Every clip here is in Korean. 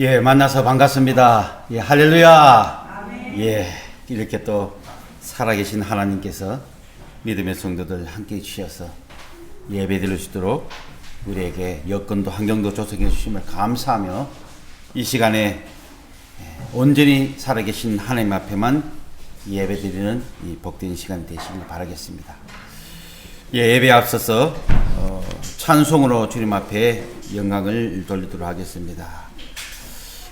만나서 반갑습니다. 할렐루야. 이렇게 또 살아계신 하나님께서 믿음의 성도들 함께 해주셔서 예배 드릴 수 있도록 우리에게 여건도 환경도 조성해 주심을 감사하며 이 시간에 온전히 살아계신 하나님 앞에만 예배 드리는 이 복된 시간이 되시길 바라겠습니다. 예배에 앞서서 찬송으로 주님 앞에 영광을 돌리도록 하겠습니다.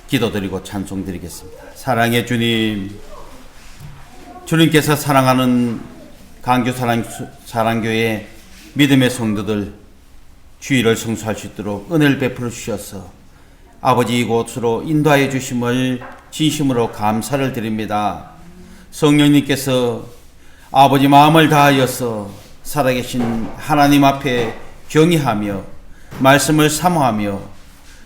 기도드리고 찬송 드리겠습니다. 사랑의 주님, 주님께서 사랑하는 강교 사랑교회 믿음의 성도들 주의를 성수할 수 있도록 은혜를 베풀어 주셔서 아버지 이곳으로 인도하여 주심을 진심으로 감사를 드립니다. 성령님께서 아버지 마음을 다하여서 살아계신 하나님 앞에 경외하며 말씀을 사모하며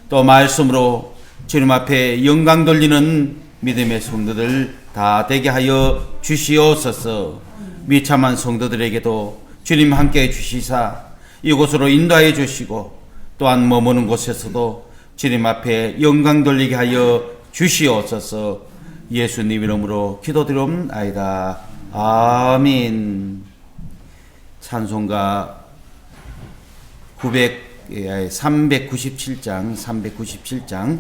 또 말씀으로 주님 앞에 영광 돌리는 믿음의 성도들 다 되게 하여 주시옵소서. 미참한 성도들에게도 주님 함께 주시사 이곳으로 인도하여 주시고 또한 머무는 곳에서도 주님 앞에 영광 돌리게 하여 주시옵소서. 예수님 이름으로 기도드리옵나이다. 아멘. 찬송가 397장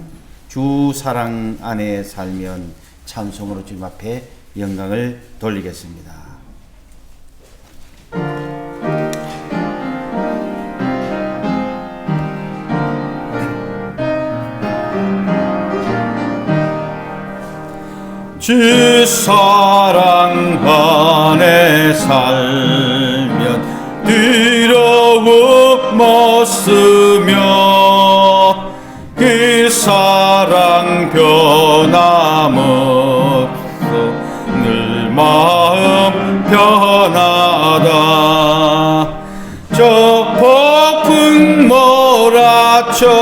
주 사랑 안에 살면 찬송으로 주님 앞에 영광을 돌리겠습니다. 주 사랑 안에 살면 두려움 없으며 그 사랑 변함없어 늘 마음 편하다. 저 폭풍 몰아쳐서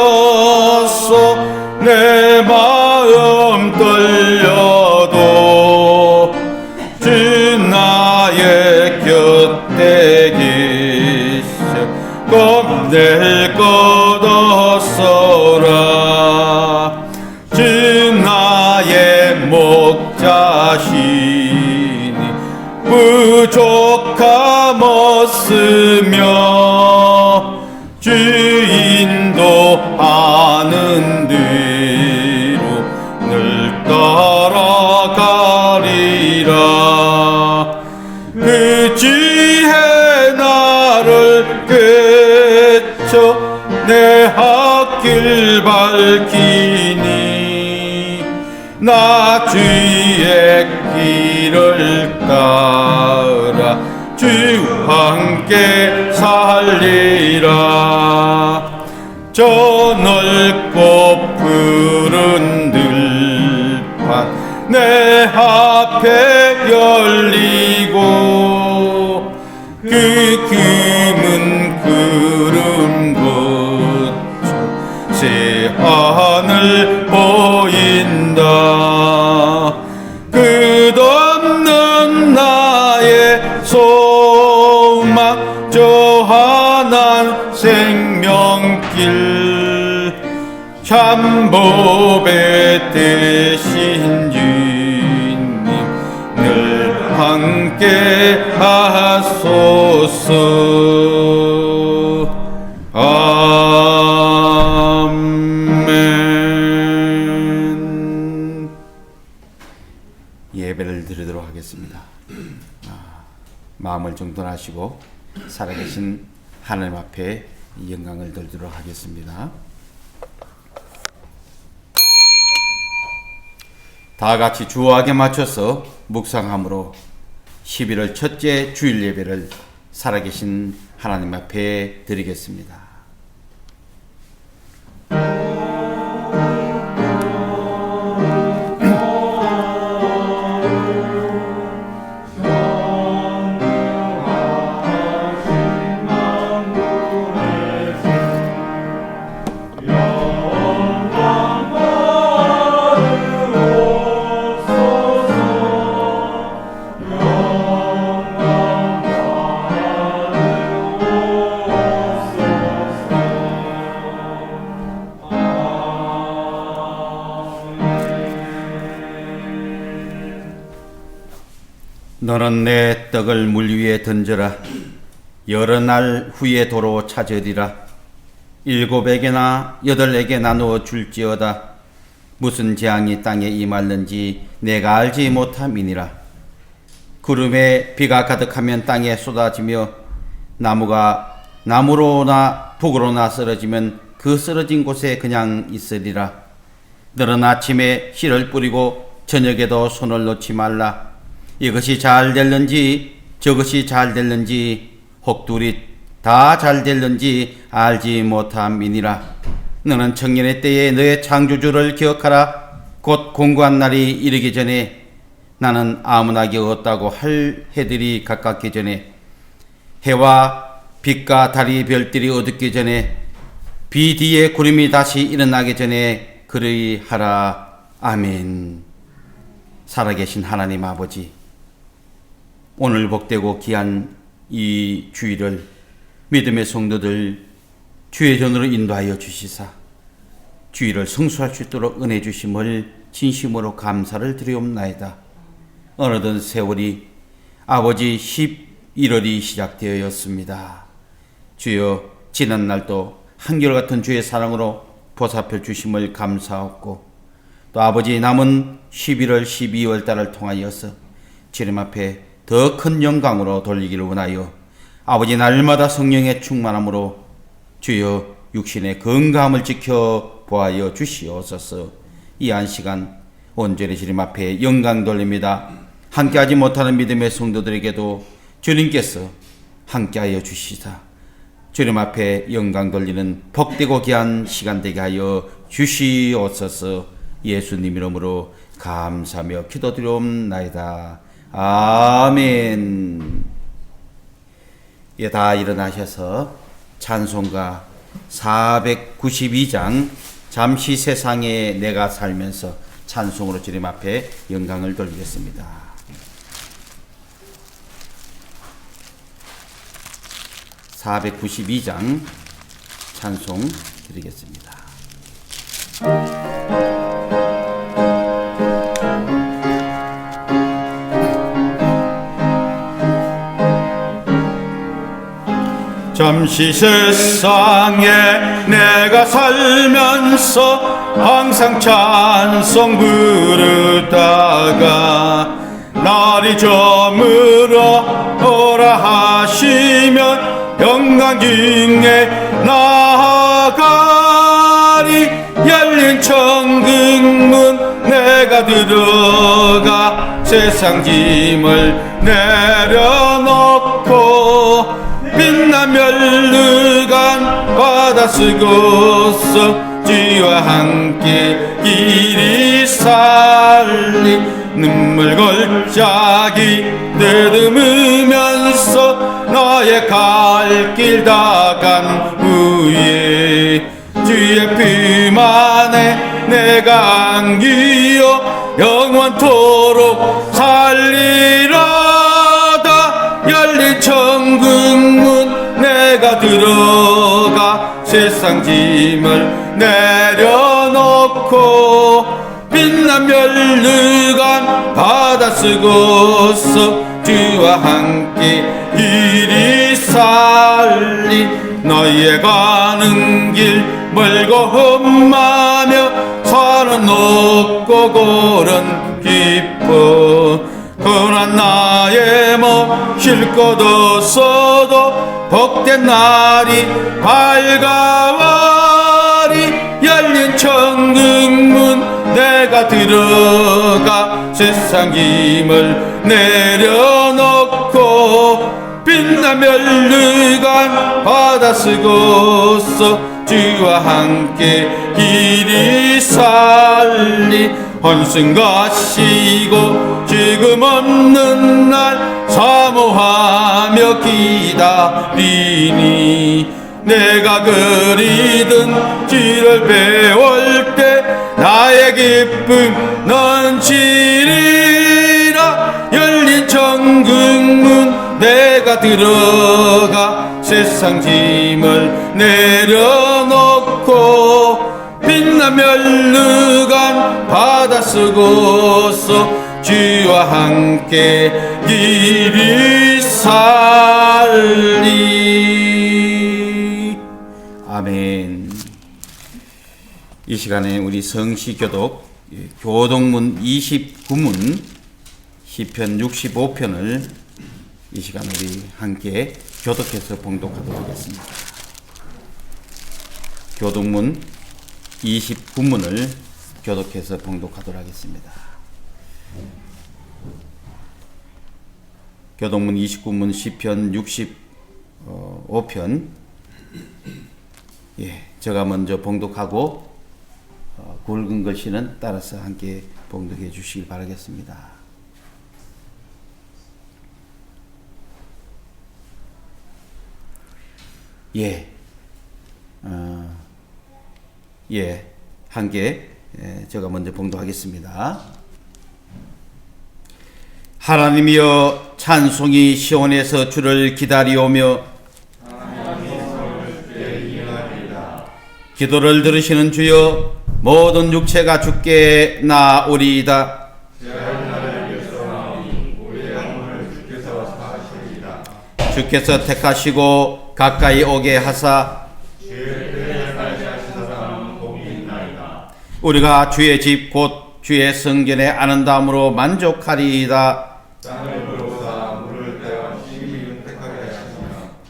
내 마음 떨려도 주 나의 곁에 계셔 겁낼 것 없어라. 주 나의 목자시니 부족함 없으며 주 인도하는 대로 늘 따라가리라. 그 지혜 나를 que쳐 내 앞길 밝히니 나 주의 길을 따라 주 함께 살리라. 저 넓고 푸른 들판 내 앞에 열리고 그 금은 구름 거쳐 새 하늘 보인다. 끝없는 나의 소망 저 하나 생명길 참법의 대신 주님 늘 함께 하소서. 아멘. 예배를 드리도록 하겠습니다. 마음을 정돈하시고 살아계신 하나님 앞에 영광을 돌리도록 하겠습니다. 다 같이 주어하게 맞춰서 묵상함으로 11월 첫째 주일 예배를 살아계신 하나님 앞에 드리겠습니다. 너는 내 떡을 물 위에 던져라. 여러 날 후에 도로 찾으리라. 7에게나 8에게 나누어 줄지어다. 무슨 재앙이 땅에 임할는지 내가 알지 못함이니라. 구름에 비가 가득하면 땅에 쏟아지며 나무가 나무로나 북으로나 쓰러지면 그 쓰러진 곳에 그냥 있으리라. 너는 아침에 씨를 뿌리고 저녁에도 손을 놓지 말라. 이것이 잘 될는지 저것이 잘 될는지 혹 둘이 다 잘 될는지 알지 못함이니라. 너는 청년의 때에 너의 창조주를 기억하라. 곧 공고한 날이 이르기 전에, 나는 아무나게 없다고 할 해들이 가깝기 전에, 해와 빛과 달이 별들이 어둡기 전에, 비 뒤에 구름이 다시 일어나기 전에 그리하라. 아멘. 살아계신 하나님 아버지, 오늘 복되고 귀한 이 주일을 믿음의 성도들 주의 전으로 인도하여 주시사 주일을 성수할 수 있도록 은혜 주심을 진심으로 감사를 드리옵나이다. 어느덧 세월이 아버지 11월이 시작되었습니다. 주여, 지난 날도 한결같은 주의 사랑으로 보살펴 주심을 감사하고, 또 아버지 남은 11월 12월 달을 통하여서 주님 앞에 더 큰 영광으로 돌리기를 원하여 아버지 날마다 성령의 충만함으로 주여 육신의 건강함을 지켜 보하여 주시옵소서. 이 한 시간 온전히 주님 앞에 영광 돌립니다. 함께하지 못하는 믿음의 성도들에게도 주님께서 함께하여 주시사 주님 앞에 영광 돌리는 복되고 귀한 시간 되게 하여 주시옵소서. 예수님 이름으로 감사하며 기도드리옵나이다. 아멘. 예, 다 일어나셔서 찬송가 492장 잠시 세상에 내가 살면서 찬송으로 주님 앞에 영광을 돌리겠습니다. 492장 찬송 드리겠습니다. 잠시 세상에 내가 살면서 항상 찬송 부르다가 날이 저물어 오라 하시면 영광 중에 나아가리. 열린 천국문 내가 들어가 세상 짐을 내려놓고 빛나 멸류관 바다 쓰고서 주와 함께 길이 살리. 눈물 골짜기 내듬으면서 나의 갈 길 다 간 후에 주의 피만에 내가 안기어 영원토록 살리라다. 열린 천국문 내가 들어가 세상 짐을 내려놓고 빛난 멸류관 바다 쓰고서 주와 함께 길이 살리. 너희의 가는 길 멀고 험하며 산은 높고 골은 깊어. 그러나 나의 몸 쉴 곳 없어도 복된 날이 밝아와리. 열린 천국문 내가 들어가 세상 짐을 내려놓고 빛나 멸류관 바다 쓰고서 주와 함께 길이 살리. 헌신 가시고 지금 없는 날 사모하며 기다리니. 내가 그리던 길을 배울 때 나의 기쁨 넘치리라. 열린 천국문 내가 들어가 세상 짐을 내려놓고 빛나 멸류관 바다 쓰고서 주와 함께 길이 살리. 아멘. 이 시간에 우리 성시교독 교독문 29문 시편 65편을 이 시간 우리 함께 교독해서 봉독하도록 하겠습니다. 교독문 29문을 교독해서 봉독하도록 하겠습니다. 교독문 29문 시편 65편. 제가 먼저 봉독하고 굵은 글씨는 따라서 함께 봉독해 주시길 바라겠습니다. 함께 제가 먼저 봉독하겠습니다. 하나님이여, 찬송이 시온에서 주를 기다리오며 기도를 들으시는 주여, 모든 육체가 주께 나오리이다. 주께서 택하시고 가까이 오게 하사 우리가 주의 집 곧 주의 성전에 아는다함으로 만족하리이다.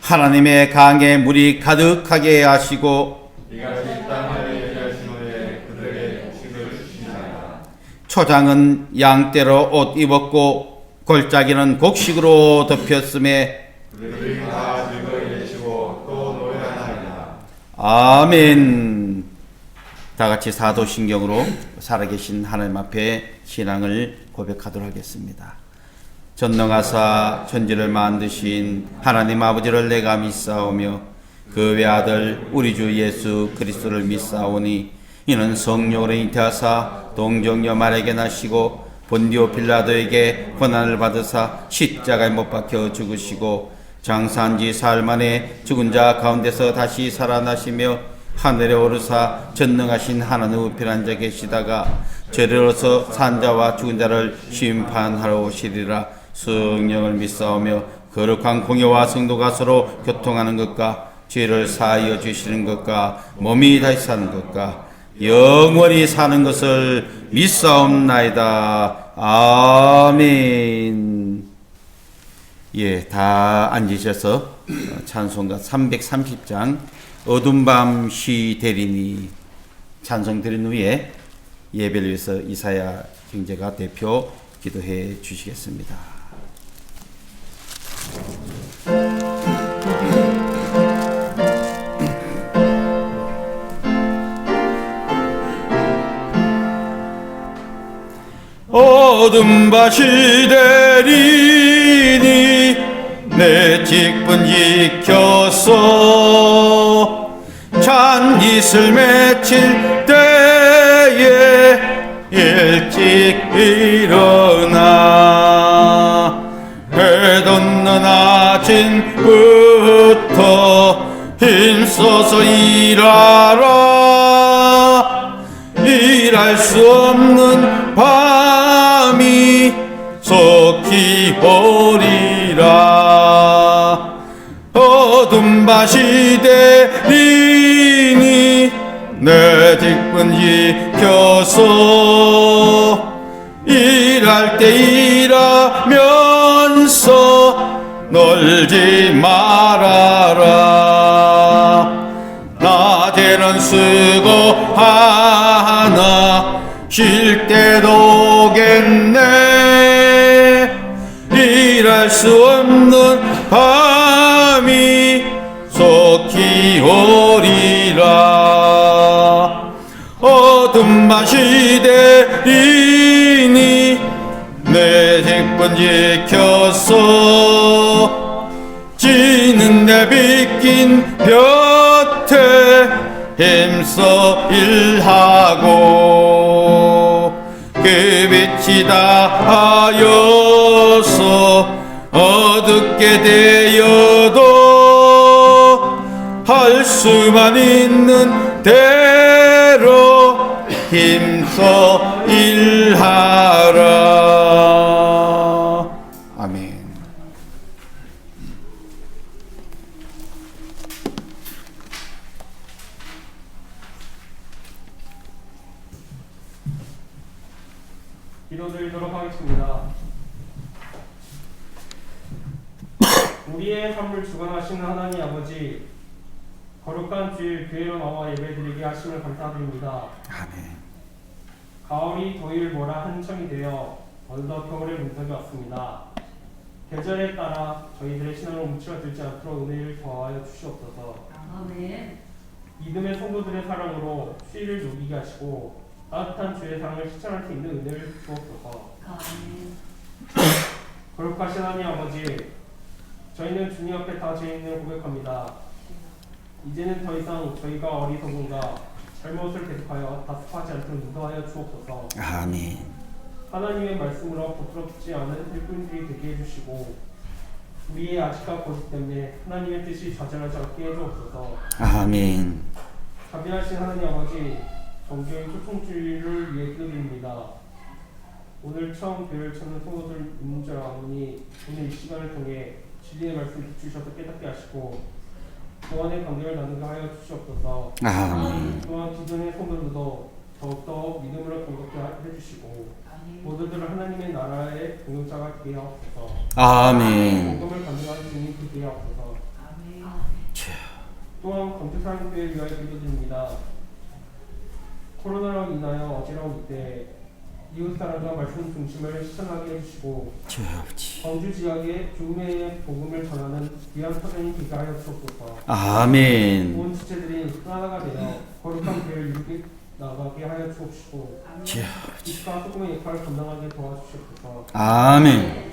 하나님의 강에 물이 가득하게 하시고 초장은 양떼로 옷 입었고 골짜기는 곡식으로 덮였음에 아멘. 다같이 사도신경으로 살아계신 하나님 앞에 신앙을 고백하도록 하겠습니다. 전능하사 천지를 만드신 하나님 아버지를 내가 믿사오며 그 외아들 우리 주 예수 그리스도를 믿사오니 이는 성령으로 잉태하사 동정녀 마리아에게 나시고 본디오 빌라도에게 고난을 받으사 십자가에 못 박혀 죽으시고 장사한 지 사흘 만에 죽은 자 가운데서 다시 살아나시며 하늘에 오르사 전능하신 하나님 우편에 앉아 계시다가 저리로서 산자와 죽은 자를 심판하러 오시리라. 성령을 믿사오며 거룩한 공예와 성도가 서로 교통하는 것과 죄를 사하여 주시는 것과 몸이 다시 사는 것과 영원히 사는 것을 믿사옵나이다. 아멘. 다 앉으셔서 찬송가 330장 어두운 밤 쉬 되리니 찬송 드린 후에 예배를 위해서 이사야 형제가 대표 기도해 주시겠습니다. 어두운 밤 쉬 되리니 내 직분 지켜서 잔깃을 맺힐 때에 일찍 일어나 해 돋는 아침부터 힘써서 일하라. 일할 수 없는 밤이 속히 오리라. 어두운 밤이 되리니 내 직분 지켜서 일할 때 일하면서 놀지 말아라. 낮에는 수고하나 쉴 때도 오겠네. 일할 수 없는 밤이 속히 오리라. 어두운 밤이 되리니 내 직분 지켜서 지는 내 빗긴 볕에 힘써 일하고 그 빛이 다하여서 어둡게 되어도 할 수만 있는 대로 힘써 일하라. 기도드리도록 하겠습니다. 우리의 삶을 주관하시는 하나님 아버지, 거룩한 주일 교회로 나와 예배드리게 하심을 감사드립니다. 아멘. 가을이 더위를 몰아 한청이 되어 어느덧 겨울의 문턱이 왔습니다. 계절에 따라 저희들의 신앙을 움츠러들지 않도록 은혜를 더하여 주시옵소서. 아멘. 믿음의 성도들의 사랑으로 추위를 녹이게 하시고 따뜻한 주의 사랑을 실천할 수 있는 은혜를 주옵소서. 아멘. 거룩하신 하나님 아버지, 저희는 주님 앞에 다 죄인을 고백합니다. 이제는 더 이상 저희가 어리석음과 잘못을 계속하여 다습하지 않도록 인도하여 주옵소서. 아멘. 하나님의 말씀으로 부끄럽지 않은 일꾼들이 되게 해주시고 우리의 아직과 거짓 때문에 하나님의 뜻이 좌절하지 않게 해주옵소서. 아멘. 자비하신 하나님 아버지, 정교의 초청주의를 위해 기도드립니다. 오늘 처음 교회를 찾는 성도들 있는 줄 아오니 오늘 이 시간을 통해 진리의 말씀을 주셔서 깨닫게 하시고 교환의 관계를 나누게 하여 주시옵소서. 아멘. 또한 기존의 성도들도 더욱더 믿음으로 건강하게 해주시고 모두들 하나님의 나라의 동역자가 되게 하옵소서. 아멘. 복음을 감당하는 주님 되게 하옵소서. 아멘. 또한 건축사랑교회를 위하여 기도드립니다. 코로나로 인하여 어지러운 이때 이웃사랑과 말씀 중심을 실천하게 해주시고 광주 지역에 중매의 복음을 전하는 귀한 사람이 되게 하여 주옵소서. 아멘. 온 지체들이 하나가 되어 거룩한 교회를 이루게 나가게 하여 주옵시고 빛과 소금의 역할을 감당하게 도와주시옵소서. 아멘.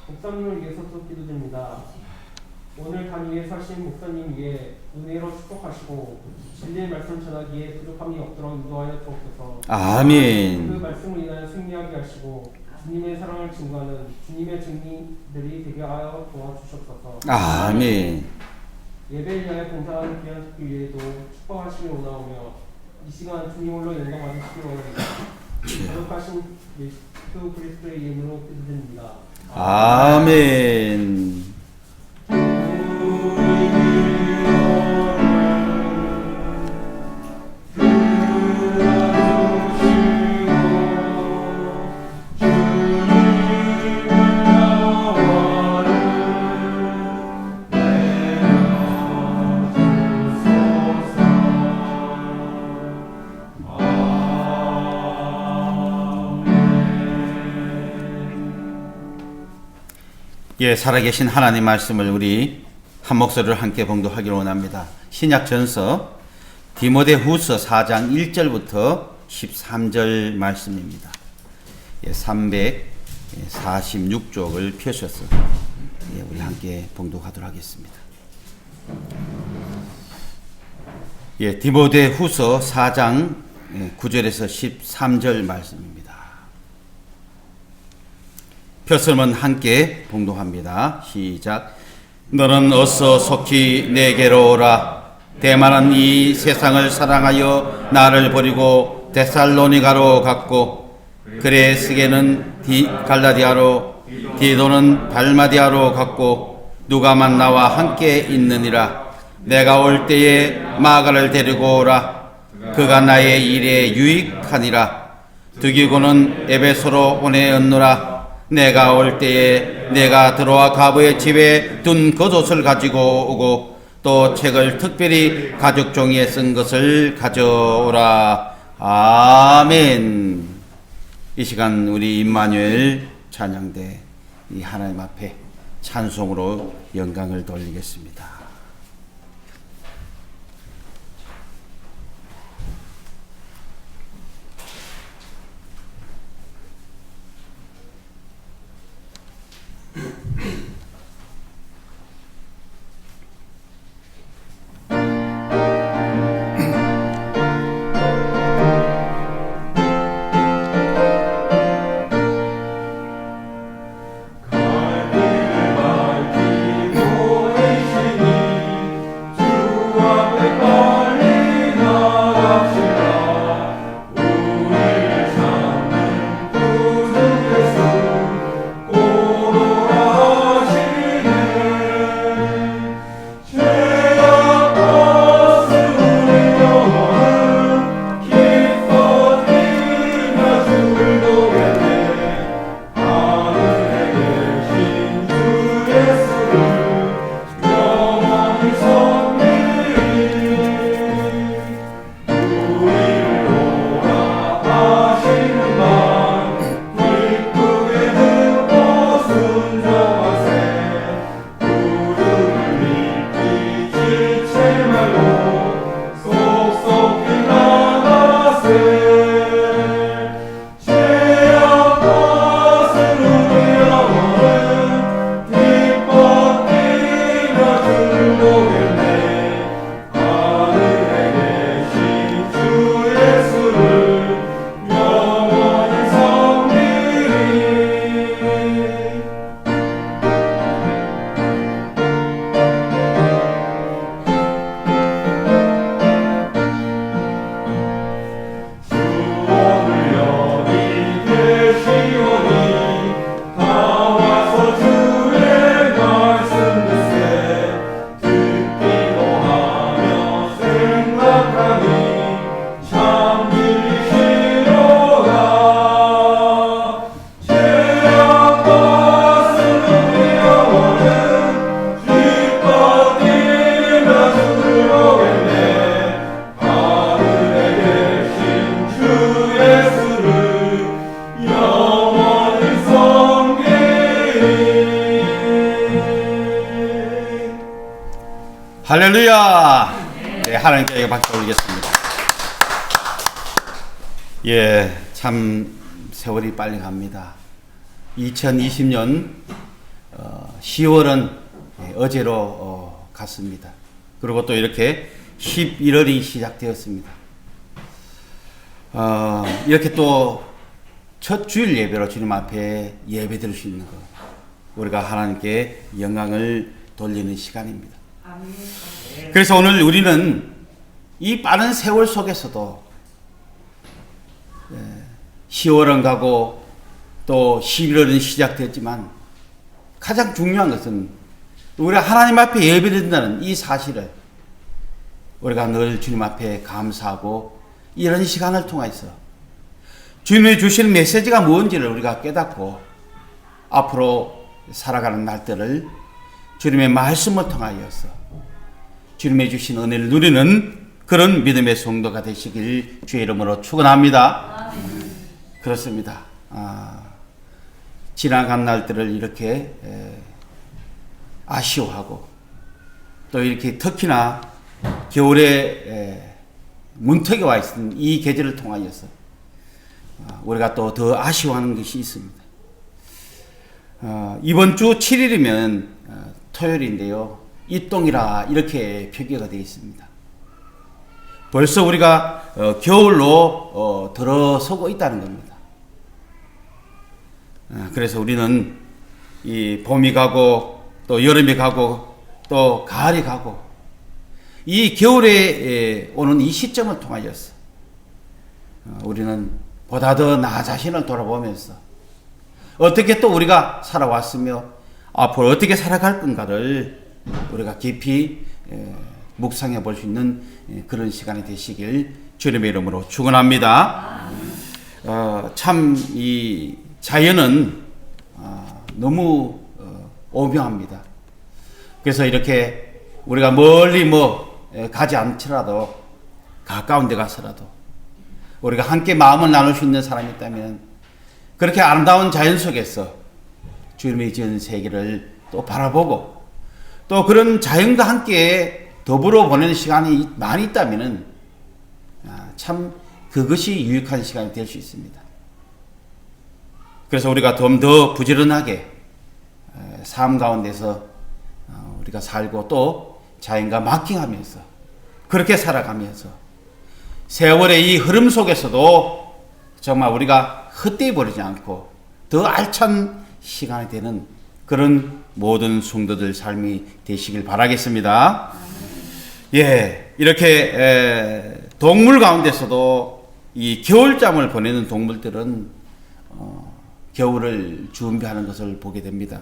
목사님을 위해서도 기도드립니다. 오늘 단 위에 사신 목사님 위에 은혜로 축복하시고 진리의 말씀 전하기에 부족함이 없도록 인도하여 주옵소서. 아멘. 그 말씀을 인하여 승리하게 하시고 주님의 사랑을 증거하는 주님의 증인들이 되게 하여 도와주시옵소서. 아멘. 예배를 위하여 봉사하는 귀한 식구 위에도 축복하시길 원하오며 이 시간 주님 홀로 영광 받으시길 원합니다. 거룩하신 예수 그리스도의 이름으로 기도드립니다. 아멘. 예, 살아계신 하나님 말씀을 우리 한 목소리로 함께 봉독하기를 원합니다. 신약전서 디모데후서 4장 1절부터 13절 말씀입니다. 예, 346쪽을 펴셔서 예, 우리 함께 봉독하도록 하겠습니다. 예, 디모데후서 4장 9절에서 13절 말씀입니다. 펴서는 함께 봉독합니다. 시작. 너는 어서 속히 내게로 오라. 대만은 이 세상을 사랑하여 나를 버리고 데살로니가로 갔고 그레스게는 갈라디아로 디도는 달마디아로 갔고 누가만 나와 함께 있느니라. 내가 올 때에 마가를 데리고 오라. 그가 나의 일에 유익하니라. 득이고는 에베소로 보내었노라. 내가 올 때에 내가 들어와 가부의 집에 둔 겉옷을 가지고 오고 또 책을 특별히 가죽 종이에 쓴 것을 가져오라. 아멘. 이 시간 우리 임마누엘 찬양대 이 하나님 앞에 찬송으로 영광을 돌리겠습니다. 갈길 밝히고 계시니 할렐루야! 네, 하나님께 박수 올리겠습니다. 예, 참 세월이 빨리 갑니다. 2020년 10월은 어제로 갔습니다. 그리고 또 이렇게 11월이 시작되었습니다. 이렇게 또 첫 주일 예배로 주님 앞에 예배 드릴 수 있는 것, 우리가 하나님께 영광을 돌리는 시간입니다. 그래서 오늘 우리는 이 빠른 세월 속에서도 10월은 가고 또 11월은 시작됐지만 가장 중요한 것은 우리가 하나님 앞에 예배드린다는 이 사실을 우리가 늘 주님 앞에 감사하고 이런 시간을 통해서 주님이 주시는 메시지가 뭔지를 우리가 깨닫고 앞으로 살아가는 날들을 주님의 말씀을 통하여서 주님의 주신 은혜를 누리는 그런 믿음의 성도가 되시길 주의 이름으로 축원합니다. 그렇습니다. 지나간 날들을 이렇게 아쉬워하고 또 이렇게 특히나 겨울에 문턱에 와 있는 이 계절을 통하여서 우리가 또 더 아쉬워하는 것이 있습니다. 이번 주 7일이면 토요일인데요. 입동이라 이렇게 표기가 되어 있습니다. 벌써 우리가 겨울로 들어서고 있다는 겁니다. 그래서 우리는 이 봄이 가고 또 여름이 가고 또 가을이 가고 이 겨울에 오는 이 시점을 통하여서 우리는 보다 더 나 자신을 돌아보면서 어떻게 또 우리가 살아왔으며 앞으로 어떻게 살아갈 건가를 우리가 깊이 묵상해 볼 수 있는 그런 시간이 되시길 주님의 이름으로 축원합니다. 참 이 자연은 너무 오묘합니다. 그래서 이렇게 우리가 멀리 가지 않더라도 가까운 데 가서라도 우리가 함께 마음을 나눌 수 있는 사람이 있다면 그렇게 아름다운 자연 속에서 주님의 지은 세계를 또 바라보고 또 그런 자연과 함께 더불어 보내는 시간이 많이 있다면 참 그것이 유익한 시간이 될 수 있습니다. 그래서 우리가 좀 더 부지런하게 삶 가운데서 우리가 살고 또 자연과 마킹하면서 그렇게 살아가면서 세월의 이 흐름 속에서도 정말 우리가 헛되이 버리지 않고 더 알찬 시간이 되는 그런 모든 성도들 삶이 되시길 바라겠습니다. 예, 이렇게 동물 가운데서도 이 겨울잠을 보내는 동물들은 겨울을 준비하는 것을 보게 됩니다.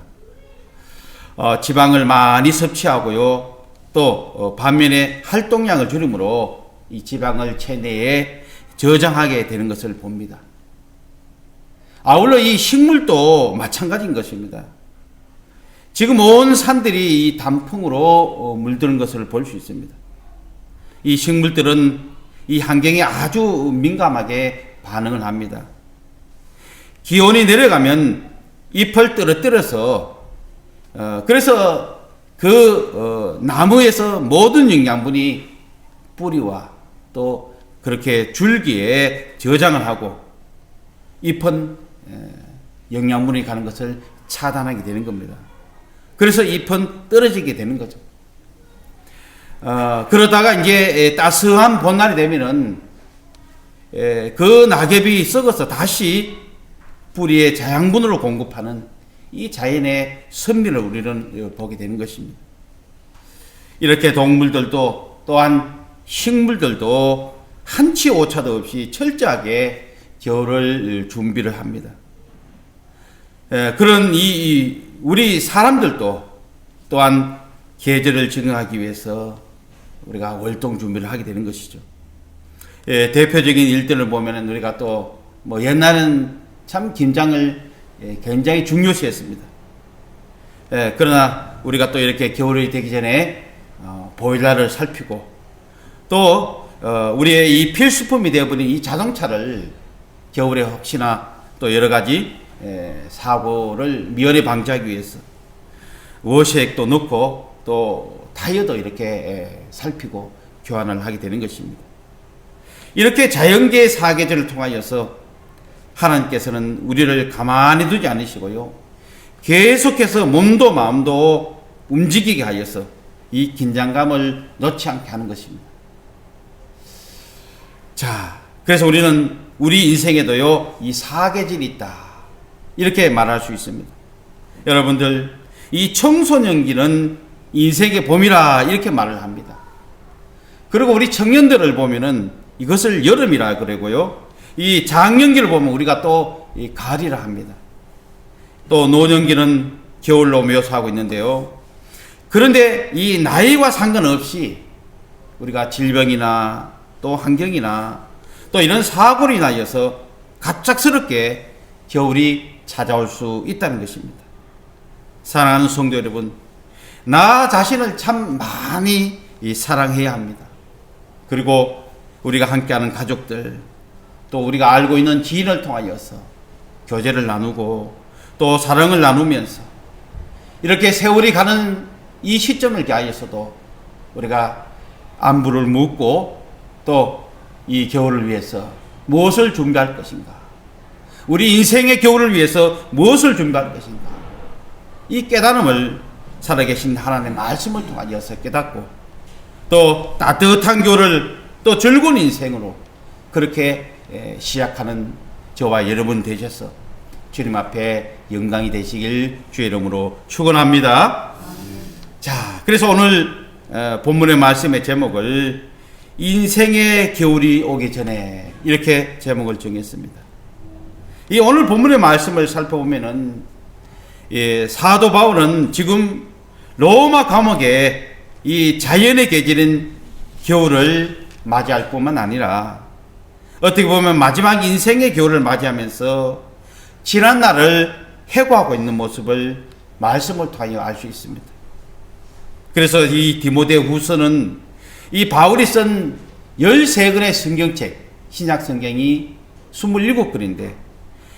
지방을 많이 섭취하고요. 또 반면에 활동량을 줄이므로 이 지방을 체내에 저장하게 되는 것을 봅니다. 아울러 이 식물도 마찬가지인 것입니다. 지금 온 산들이 이 단풍으로 물드는 것을 볼 수 있습니다. 이 식물들은 이 환경에 아주 민감하게 반응을 합니다. 기온이 내려가면 잎을 떨어뜨려서 그래서 나무에서 모든 영양분이 뿌리와 또 그렇게 줄기에 저장을 하고 잎은 영양분이 가는 것을 차단하게 되는 겁니다. 그래서 잎은 떨어지게 되는 거죠. 그러다가 이제 따스한 봄날이 되면은 그 낙엽이 썩어서 다시 뿌리에 자양분으로 공급하는 이 자연의 선미를 우리는 보게 되는 것입니다. 이렇게 동물들도 또한 식물들도 한치 오차도 없이 철저하게 겨울을 준비를 합니다. 그런 우리 사람들도 또한 계절을 적응하기 위해서 우리가 월동 준비를 하게 되는 것이죠. 대표적인 일들을 보면은 우리가 또 옛날은 참 김장을 굉장히 중요시했습니다. 그러나 우리가 또 이렇게 겨울이 되기 전에 보일러를 살피고 또 우리의 이 필수품이 되어버린 이 자동차를 겨울에 혹시나 또 여러 가지 사고를 미연에 방지하기 위해서 워시액도 넣고 또 타이어도 이렇게 살피고 교환을 하게 되는 것입니다. 이렇게 자연계의 사계절을 통하여서 하나님께서는 우리를 가만히 두지 않으시고요, 계속해서 몸도 마음도 움직이게 하여서 이 긴장감을 놓지 않게 하는 것입니다. 자, 그래서 우리는 우리 인생에도요, 이 사계절이 있다, 이렇게 말할 수 있습니다. 여러분들, 이 청소년기는 인생의 봄이라 이렇게 말을 합니다. 그리고 우리 청년들을 보면은 이것을 여름이라 그러고요, 이 장년기를 보면 우리가 또 이 가을이라 합니다. 또 노년기는 겨울로 묘사하고 있는데요. 그런데 이 나이와 상관없이 우리가 질병이나 또 환경이나 또 이런 사고로 인하여서 갑작스럽게 겨울이 찾아올 수 있다는 것입니다. 사랑하는 성도 여러분, 나 자신을 참 많이 사랑해야 합니다. 그리고 우리가 함께하는 가족들, 또 우리가 알고 있는 지인을 통하여서 교제를 나누고 또 사랑을 나누면서 이렇게 세월이 가는 이 시점을 기하여서도 우리가 안부를 묻고 또 이 겨울을 위해서 무엇을 준비할 것인가, 우리 인생의 겨울을 위해서 무엇을 준비할 것인가, 이 깨달음을 살아계신 하나님의 말씀을 통하여서 깨닫고 또 따뜻한 겨울을 또 즐거운 인생으로 그렇게 시작하는 저와 여러분 되셔서 주님 앞에 영광이 되시길 주의 이름으로 축원합니다. 자, 그래서 오늘 본문의 말씀의 제목을 인생의 겨울이 오기 전에 이렇게 제목을 정했습니다. 이 오늘 본문의 말씀을 살펴보면은 사도 바울은 지금 로마 감옥에 이 자연의 계절인 겨울을 맞이할 뿐만 아니라 어떻게 보면 마지막 인생의 겨울을 맞이하면서 지난 날을 회고하고 있는 모습을 말씀을 통하여 알 수 있습니다. 그래서 이 디모데 후서는 이 바울이 쓴 13권의 성경책, 신약 성경이 27권인데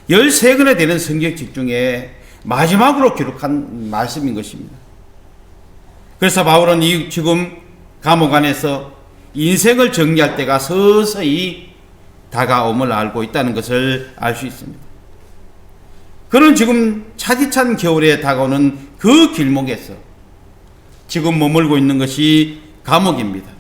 13권에 되는 성경책 중에 마지막으로 기록한 말씀인 것입니다. 그래서 바울은 이 지금 감옥 안에서 인생을 정리할 때가 서서히 다가옴을 알고 있다는 것을 알 수 있습니다. 그는 지금 차디찬 겨울에 다가오는 그 길목에서 지금 머물고 있는 것이 감옥입니다.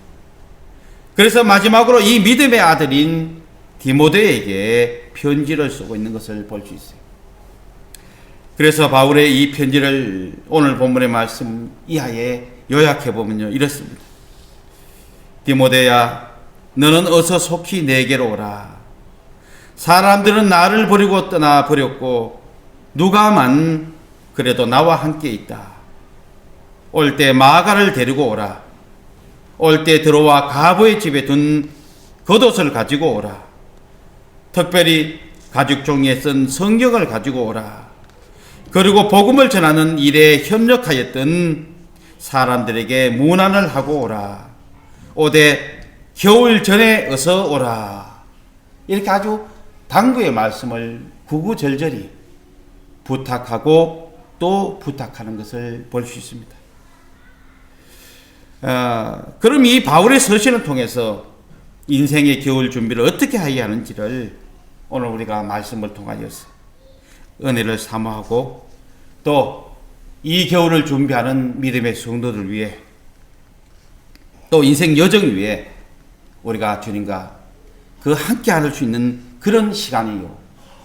그래서 마지막으로 이 믿음의 아들인 디모데에게 편지를 쓰고 있는 것을 볼 수 있어요. 그래서 바울의 이 편지를 오늘 본문의 말씀 이하에 요약해 보면요, 이렇습니다. 디모데야, 너는 어서 속히 내게로 오라. 사람들은 나를 버리고 떠나 버렸고 누가만 그래도 나와 함께 있다. 올 때 마가를 데리고 오라. 올 때 들어와 가부의 집에 둔 겉옷을 가지고 오라. 특별히 가죽 종이에 쓴 성경을 가지고 오라. 그리고 복음을 전하는 일에 협력하였던 사람들에게 문안을 하고 오라. 오되 겨울 전에 어서 오라. 이렇게 아주 당부의 말씀을 구구절절히 부탁하고 또 부탁하는 것을 볼 수 있습니다. 그럼 이 바울의 서신을 통해서 인생의 겨울 준비를 어떻게 해야 하는지를 오늘 우리가 말씀을 통하여서 은혜를 사모하고 또 이 겨울을 준비하는 믿음의 성도들 위해 또 인생 여정 위에 우리가 주님과 그 함께 할 수 있는 그런 시간이요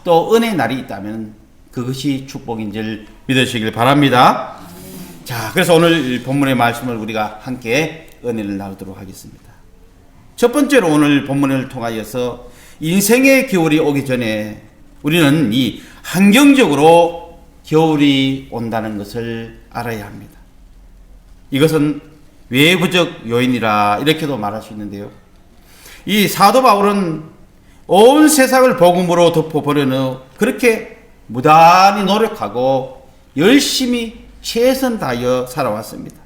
또 은혜의 날이 있다면 그것이 축복인 줄 믿으시길 바랍니다. 자, 그래서 오늘 본문의 말씀을 우리가 함께 은혜를 나누도록 하겠습니다. 첫 번째로 오늘 본문을 통하여서 인생의 겨울이 오기 전에 우리는 이 환경적으로 겨울이 온다는 것을 알아야 합니다. 이것은 외부적 요인이라 이렇게도 말할 수 있는데요. 이 사도 바울은 온 세상을 복음으로 덮어보려는 그렇게 무단히 노력하고 열심히 최선 다하여 살아왔습니다.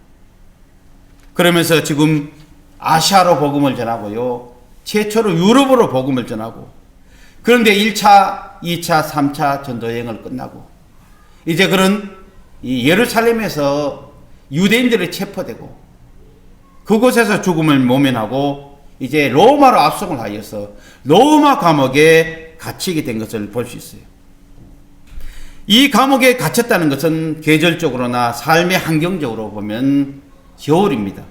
그러면서 지금 아시아로 복음을 전하고요. 최초로 유럽으로 복음을 전하고 그런데 1차, 2차, 3차 전도여행을 끝나고 이제 그런 이 예루살렘에서 유대인들이 체포되고 그곳에서 죽음을 모면하고 이제 로마로 압송을 하여서 로마 감옥에 갇히게 된 것을 볼 수 있어요. 이 감옥에 갇혔다는 것은 계절적으로나 삶의 환경적으로 보면 겨울입니다.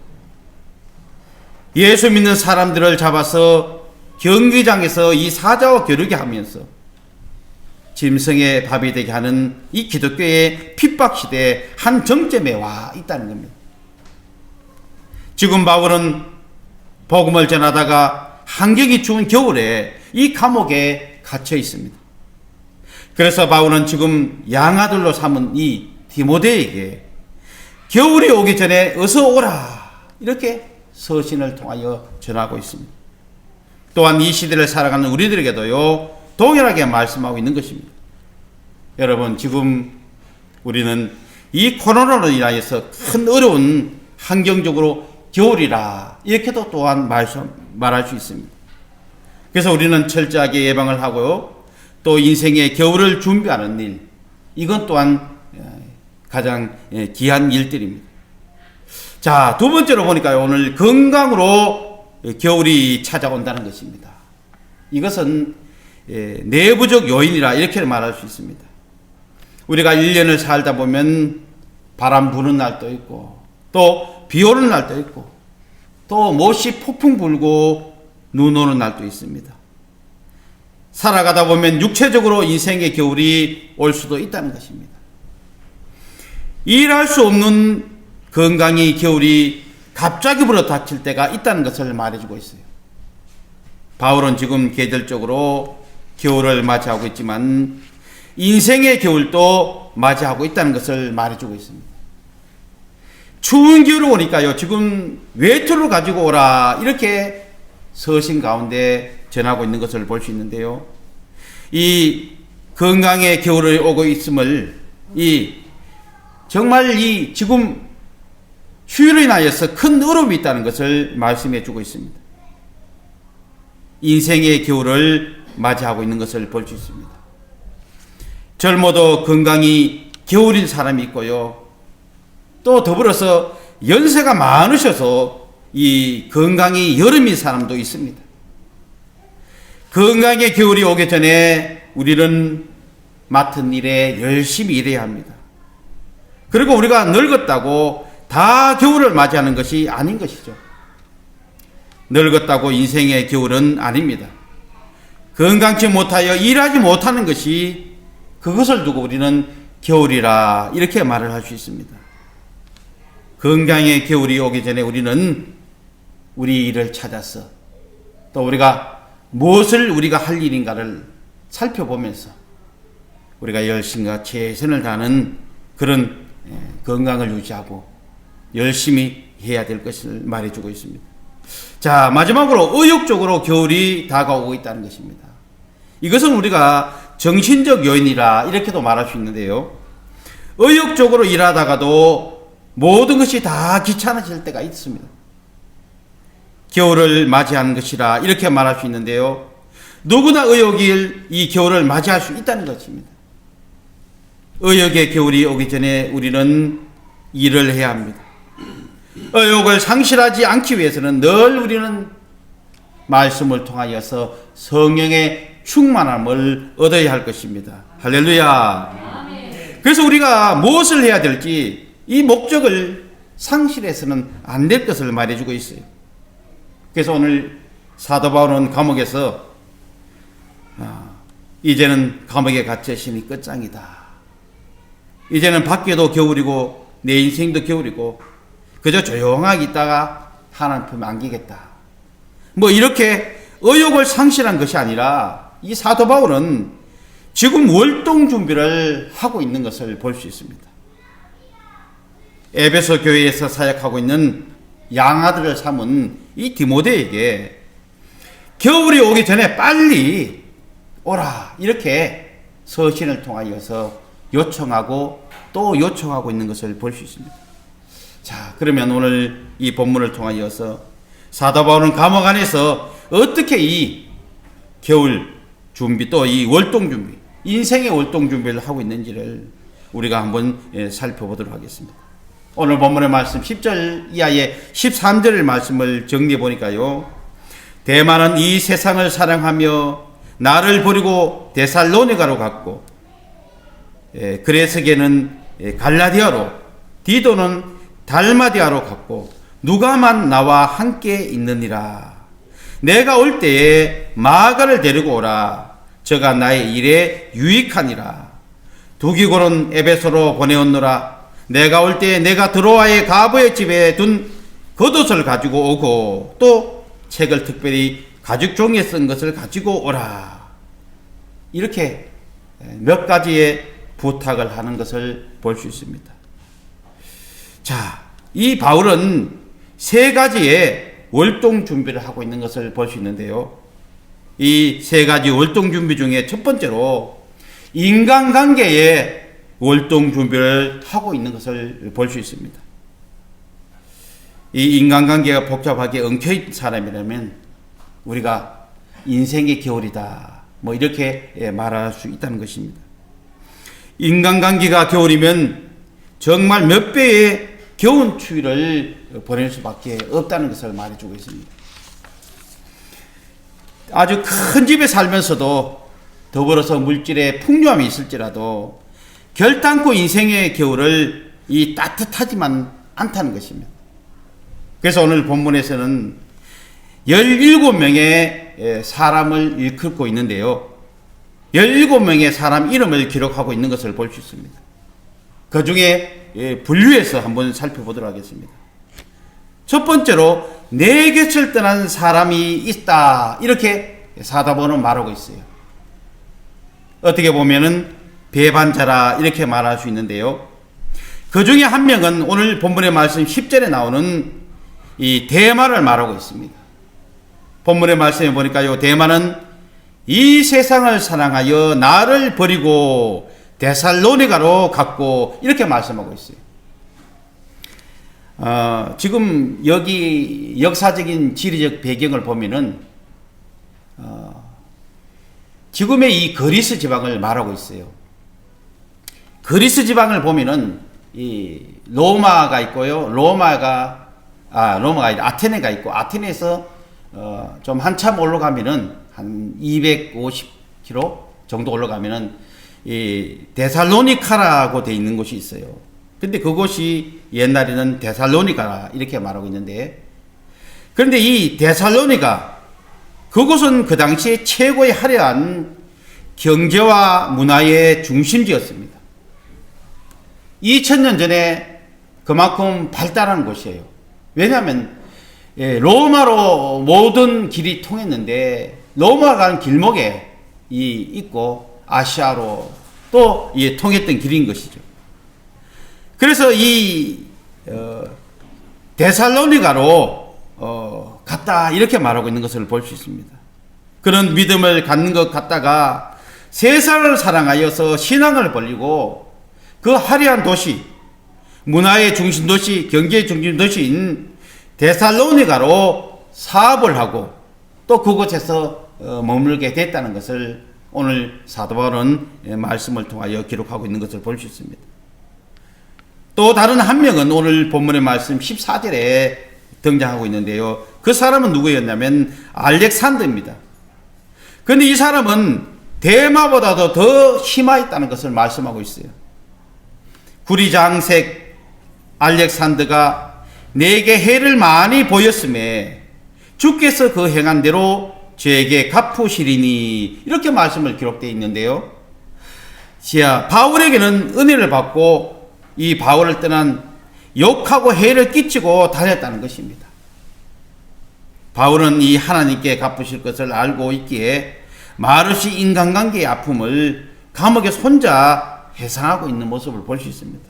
예수 믿는 사람들을 잡아서 경기장에서 이 사자와 겨루게 하면서 짐승의 밥이 되게 하는 이 기독교의 핍박 시대의 한 정점에 와 있다는 겁니다. 지금 바울은 복음을 전하다가 환경이 추운 겨울에 이 감옥에 갇혀 있습니다. 그래서 바울은 지금 양아들로 삼은 이 디모데에게 겨울이 오기 전에 어서 오라 이렇게 서신을 통하여 전하고 있습니다. 또한 이 시대를 살아가는 우리들에게도요 동일하게 말씀하고 있는 것입니다. 여러분, 지금 우리는 이 코로나로 인하여서 큰 어려운 환경적으로 겨울이라 이렇게도 또한 말할 수 있습니다. 그래서 우리는 철저하게 예방을 하고요 또 인생의 겨울을 준비하는 일, 이건 또한 가장 귀한 일들입니다. 자, 두 번째로 보니까 오늘 건강으로 겨울이 찾아온다는 것입니다. 이것은 내부적 요인이라 이렇게 말할 수 있습니다. 우리가 1년을 살다 보면 바람 부는 날도 있고 또 비 오는 날도 있고 또 못이 폭풍 불고 눈 오는 날도 있습니다. 살아가다 보면 육체적으로 인생의 겨울이 올 수도 있다는 것입니다. 일할 수 없는 건강의 겨울이 갑자기 불어닥칠 때가 있다는 것을 말해주고 있어요. 바울은 지금 계절적으로 겨울을 맞이하고 있지만 인생의 겨울도 맞이하고 있다는 것을 말해주고 있습니다. 추운 겨울이 오니까요 지금 외투를 가지고 오라 이렇게 서신 가운데 전하고 있는 것을 볼 수 있는데요, 이 건강의 겨울이 오고 있음을 정말 이 지금 휴일로 인하여서 큰 어려움이 있다는 것을 말씀해 주고 있습니다. 인생의 겨울을 맞이하고 있는 것을 볼 수 있습니다. 젊어도 건강이 겨울인 사람이 있고요, 또 더불어서 연세가 많으셔서 이 건강이 여름인 사람도 있습니다. 건강의 겨울이 오기 전에 우리는 맡은 일에 열심히 일해야 합니다. 그리고 우리가 늙었다고 다 겨울을 맞이하는 것이 아닌 것이죠. 늙었다고 인생의 겨울은 아닙니다. 건강치 못하여 일하지 못하는 것이, 그것을 두고 우리는 겨울이라 이렇게 말을 할 수 있습니다. 건강의 겨울이 오기 전에 우리는 우리 일을 찾아서 또 우리가 무엇을 우리가 할 일인가를 살펴보면서 우리가 열심과 최선을 다하는 그런 건강을 유지하고 열심히 해야 될 것을 말해주고 있습니다. 자, 마지막으로 의욕적으로 겨울이 다가오고 있다는 것입니다. 이것은 우리가 정신적 요인이라 이렇게도 말할 수 있는데요, 의욕적으로 일하다가도 모든 것이 다 귀찮아질 때가 있습니다. 겨울을 맞이하는 것이라 이렇게 말할 수 있는데요, 누구나 이 겨울을 맞이할 수 있다는 것입니다. 의욕의 겨울이 오기 전에 우리는 일을 해야 합니다. 의욕을 상실하지 않기 위해서는 늘 우리는 말씀을 통하여서 성령의 충만함을 얻어야 할 것입니다. 할렐루야. 그래서 우리가 무엇을 해야 될지 이 목적을 상실해서는 안 될 것을 말해주고 있어요. 그래서 오늘 사도 바울은 감옥에서 이제는 감옥에 갇혔으니 끝장이다. 이제는 밖에도 겨울이고 내 인생도 겨울이고 그저 조용하게 있다가 하나님 품에 안기겠다. 뭐 이렇게 의욕을 상실한 것이 아니라 이 사도 바울은 지금 월동 준비를 하고 있는 것을 볼 수 있습니다. 에베소 교회에서 사역하고 있는 양아들을 삼은 이 디모데에게 겨울이 오기 전에 빨리 오라 이렇게 서신을 통하여서 요청하고 또 요청하고 있는 것을 볼 수 있습니다. 자, 그러면 오늘 이 본문을 통하여서 사도 바울은 감옥 안에서 어떻게 이 겨울 준비 또 이 월동 준비, 인생의 월동 준비를 하고 있는지를 우리가 한번 살펴보도록 하겠습니다. 오늘 본문의 말씀 10절 이하의 13절 말씀을 정리해 보니까요. 대만은 이 세상을 사랑하며 나를 버리고 데살로니가로 갔고, 그레스게는 갈라디아로, 디도는 달마디아로 갔고, 누가만 나와 함께 있느니라. 내가 올 때에 마가를 데리고 오라. 저가 나의 일에 유익하니라. 두기고는 에베소로 보내었노라. 내가 올 때에 내가 드로아의 가부의 집에 둔 겉옷을 가지고 오고, 또 책을 특별히 가죽 종이에 쓴 것을 가지고 오라. 이렇게 몇 가지의 부탁을 하는 것을 볼 수 있습니다. 자, 이 바울은 세 가지의 월동 준비를 하고 있는 것을 볼 수 있는데요. 이 세 가지 월동 준비 중에 첫 번째로 인간관계의 월동 준비를 하고 있는 것을 볼 수 있습니다. 이 인간관계가 복잡하게 엉켜있는 사람이라면 우리가 인생의 겨울이다, 뭐 이렇게 말할 수 있다는 것입니다. 인간관계가 겨울이면 정말 몇 배의 겨운 추위를 보낼 수밖에 없다는 것을 말해주고 있습니다. 아주 큰 집에 살면서도 더불어서 물질의 풍요함이 있을지라도 결단코 인생의 겨울을 이 따뜻하지만 않다는 것입니다. 그래서 오늘 본문에서는 17명의 사람을 일컫고 있는데요. 17명의 사람 이름을 기록하고 있는 것을 볼 수 있습니다. 그 중에 분류해서 한번 살펴보도록 하겠습니다. 첫 번째로 내 곁을 떠난 사람이 있다, 이렇게 사도바울은 말하고 있어요. 어떻게 보면은 배반자라 이렇게 말할 수 있는데요. 그 중에 한 명은 오늘 본문의 말씀 10절에 나오는 이 데마를 말하고 있습니다. 본문의 말씀에 보니까요, 데마는 이 세상을 사랑하여 나를 버리고 데살로니가로 갔고, 이렇게 말씀하고 있어요. 지금 여기 역사적인 지리적 배경을 보면은 지금의 이 그리스 지방을 말하고 있어요. 그리스 지방을 보면은 이 로마가 있고요. 로마가 아니라 아테네가 있고, 아테네에서 좀 한참 올라가면은 한 250km 정도 올라가면은 이 데살로니카라고 되어 있는 곳이 있어요. 근데 그곳이 옛날에는 데살로니가 이렇게 말하고 있는데, 그런데 이 데살로니가, 그곳은 그 당시에 최고의 화려한 경제와 문화의 중심지였습니다. 2000년 전에 그만큼 발달한 곳이에요. 왜냐하면 로마로 모든 길이 통했는데, 로마 가는 길목에 있고 아시아로 또 통했던 길인 것이죠. 그래서 이 데살로니가로 갔다, 이렇게 말하고 있는 것을 볼 수 있습니다. 그런 믿음을 갖는 것 같다가 세상을 사랑하여서 신앙을 벌리고 그 화려한 도시, 문화의 중심 도시, 경제의 중심 도시인 데살로니가로 사업을 하고 또 그곳에서 머물게 됐다는 것을 오늘 사도 바울은 말씀을 통하여 기록하고 있는 것을 볼 수 있습니다. 또 다른 한 명은 오늘 본문의 말씀 14절에 등장하고 있는데요. 그 사람은 누구였냐면 알렉산더입니다. 그런데 이 사람은 데마보다도 더 심하였다는 것을 말씀하고 있어요. 구리장색 알렉산더가 내게 해를 많이 보였음에 주께서 그 행한 대로 저에게 갚으시리니, 이렇게 말씀을 기록되어 있는데요. 바울에게는 은혜를 받고 이 바울을 떠난 욕하고 해를 끼치고 다녔다는 것입니다. 바울은 이 하나님께 갚으실 것을 알고 있기에 말없이 인간관계의 아픔을 감옥에 혼자 해상하고 있는 모습을 볼 수 있습니다.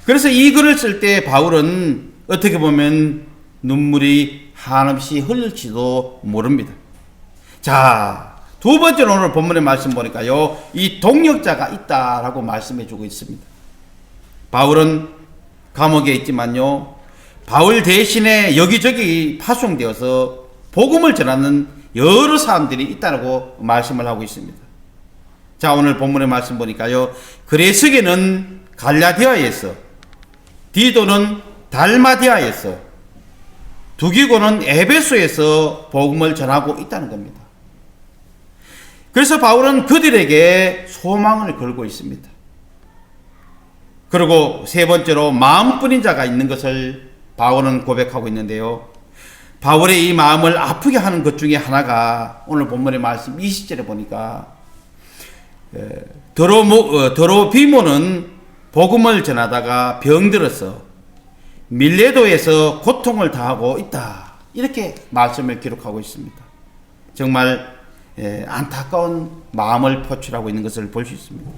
그래서 이 글을 쓸 때 바울은 어떻게 보면 눈물이 한없이 흘릴지도 모릅니다. 자, 두 번째로 오늘 본문의 말씀 보니까요, 이 동역자가 있다라고 말씀해 주고 있습니다. 바울은 감옥에 있지만요, 바울 대신에 여기저기 파송되어서 복음을 전하는 여러 사람들이 있다고 말씀을 하고 있습니다. 자, 오늘 본문의 말씀 보니까요, 그레스게는 갈라디아에서, 디도는 달마디아에서, 두기고는 에베소에서 복음을 전하고 있다는 겁니다. 그래서 바울은 그들에게 소망을 걸고 있습니다. 그리고 세 번째로 마음뿐인 자가 있는 것을 바울은 고백하고 있는데요. 바울의 이 마음을 아프게 하는 것 중에 하나가 오늘 본문의 말씀 20절에 보니까 드로비모는 복음을 전하다가 병들어서 밀레도에서 고통을 당하고 있다. 이렇게 말씀을 기록하고 있습니다. 정말 안타까운 마음을 표출하고 있는 것을 볼 수 있습니다.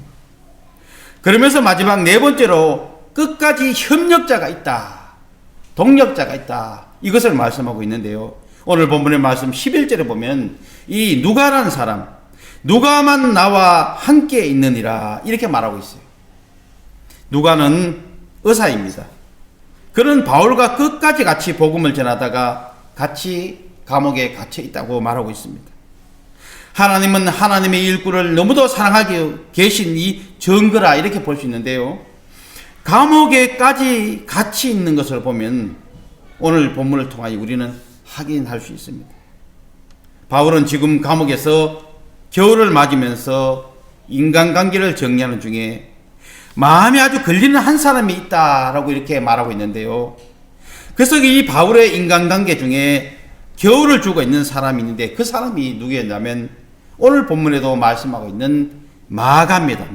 그러면서 마지막 네 번째로 끝까지 협력자가 있다. 동력자가 있다. 이것을 말씀하고 있는데요. 오늘 본문의 말씀 11절에 보면 이 누가라는 사람, 누가만 나와 함께 있느니라 이렇게 말하고 있어요. 누가는 의사입니다. 그는 바울과 끝까지 같이 복음을 전하다가 같이 감옥에 갇혀 있다고 말하고 있습니다. 하나님은 하나님의 일꾼을 너무도 사랑하게 계신 이 증거라 이렇게 볼 수 있는데요. 감옥에까지 같이 있는 것을 보면 오늘 본문을 통하여 우리는 확인할 수 있습니다. 바울은 지금 감옥에서 겨울을 맞으면서 인간관계를 정리하는 중에 마음이 아주 걸리는 한 사람이 있다라고 이렇게 말하고 있는데요. 그래서 이 바울의 인간관계 중에 겨울을 주고 있는 사람이 있는데 그 사람이 누구였냐면 오늘 본문에도 말씀하고 있는 마가입니다.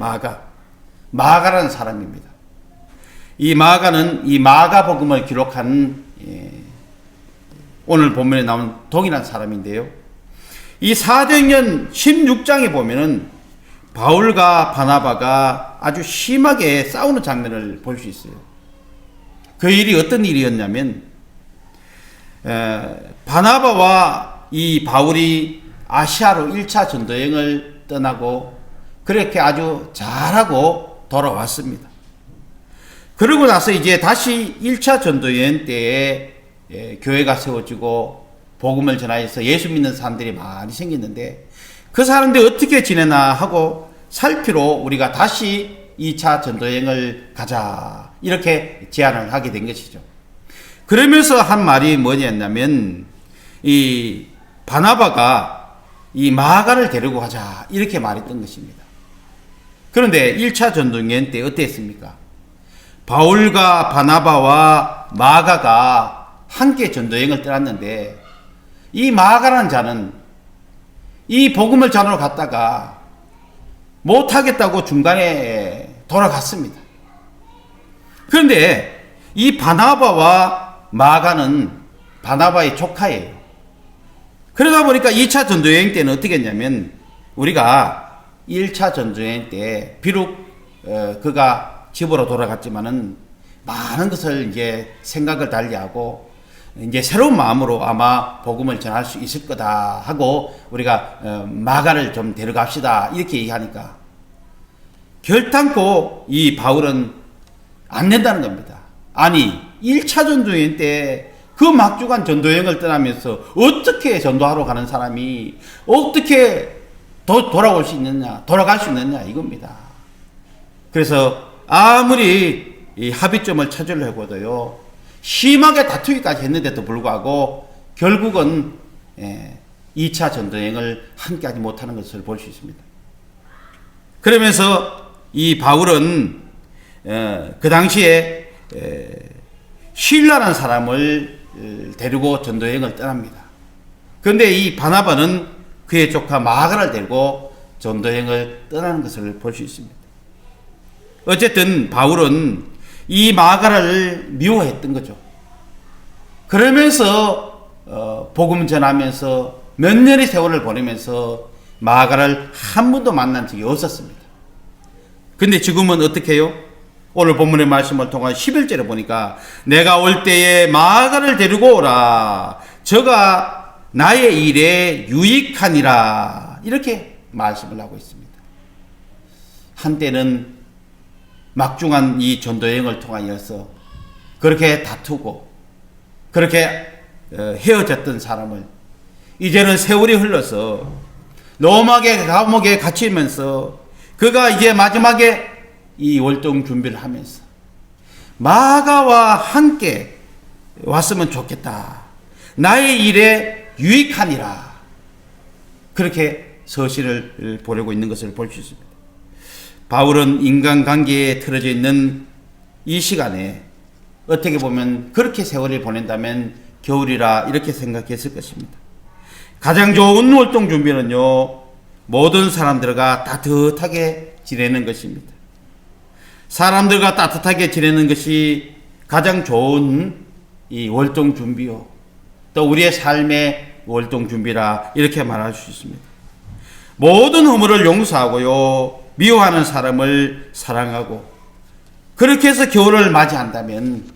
마가라는 사람입니다. 이 마가는 이 마가복음을 기록한 오늘 본문에 나온 동일한 사람인데요. 이 사도행전 16장에 보면은 바울과 바나바가 아주 심하게 싸우는 장면을 볼 수 있어요. 그 일이 어떤 일이었냐면 바나바와 이 바울이 아시아로 1차 전도여행을 떠나고 그렇게 아주 잘하고 돌아왔습니다. 그러고 나서 이제 다시 1차 전도여행 때에 교회가 세워지고 복음을 전하여서 예수 믿는 사람들이 많이 생겼는데 그 사람들이 어떻게 지내나 하고 살피러 우리가 다시 2차 전도여행을 가자 이렇게 제안을 하게 된 것이죠. 그러면서 한 말이 뭐냐면 이 바나바가 이 마가를 데리고 가자 이렇게 말했던 것입니다. 그런데 1차 전도여행 때 어땠습니까? 바울과 바나바와 마가가 함께 전도여행을 떠났는데 이 마가라는 자는 이 복음을 전하러 갔다가 못하겠다고 중간에 돌아갔습니다. 그런데 이 바나바와 마가는 바나바의 조카예요. 그러다 보니까 2차 전도여행 때는 어떻게 했냐면 우리가 1차 전도여행 때 비록 그가 집으로 돌아갔지만은 많은 것을 이제 생각을 달리하고 이제 새로운 마음으로 아마 복음을 전할 수 있을 거다 하고 우리가 마가를 좀 데려갑시다 이렇게 얘기하니까 결단코 이 바울은 안 된다는 겁니다. 아니 1차 전도여행 때 그 막중한 전도여행을 떠나면서 어떻게 전도하러 가는 사람이 어떻게 돌아올 수 있느냐 돌아갈 수 있느냐 이겁니다. 그래서 아무리 이 합의점을 찾으려고 해도요 심하게 다투기까지 했는데도 불구하고 결국은 2차 전도여행을 함께하지 못하는 것을 볼 수 있습니다. 그러면서 이 바울은 그 당시에 실라라는 사람을 데리고 전도여행을 떠납니다. 그런데 이 바나바는 그의 조카 마가를 데리고 전도여행을 떠나는 것을 볼 수 있습니다. 어쨌든 바울은 이 마가를 미워했던 거죠. 그러면서 복음 전하면서 몇 년의 세월을 보내면서 마가를 한 번도 만난 적이 없었습니다. 근데 지금은 어떻게 해요? 오늘 본문의 말씀을 통한 11절에 보니까 내가 올 때에 마가를 데리고 오라. 저가 나의 일에 유익하니라. 이렇게 말씀을 하고 있습니다. 한때는 막중한 이 전도여행을 통하여서 그렇게 다투고 그렇게 헤어졌던 사람을 이제는 세월이 흘러서 로마의 감옥에 갇히면서 그가 이제 마지막에 이 월동 준비를 하면서 마가와 함께 왔으면 좋겠다. 나의 일에 유익하니라. 그렇게 서신을 보내고 있는 것을 볼 수 있습니다. 바울은 인간관계에 틀어져 있는 이 시간에 어떻게 보면 그렇게 세월을 보낸다면 겨울이라 이렇게 생각했을 것입니다. 가장 좋은 활동 준비는요, 모든 사람들과 따뜻하게 지내는 것입니다. 사람들과 따뜻하게 지내는 것이 가장 좋은 이 월동 준비요, 또 우리의 삶의 월동 준비라 이렇게 말할 수 있습니다. 모든 허물을 용서하고요, 미워하는 사람을 사랑하고, 그렇게 해서 겨울을 맞이한다면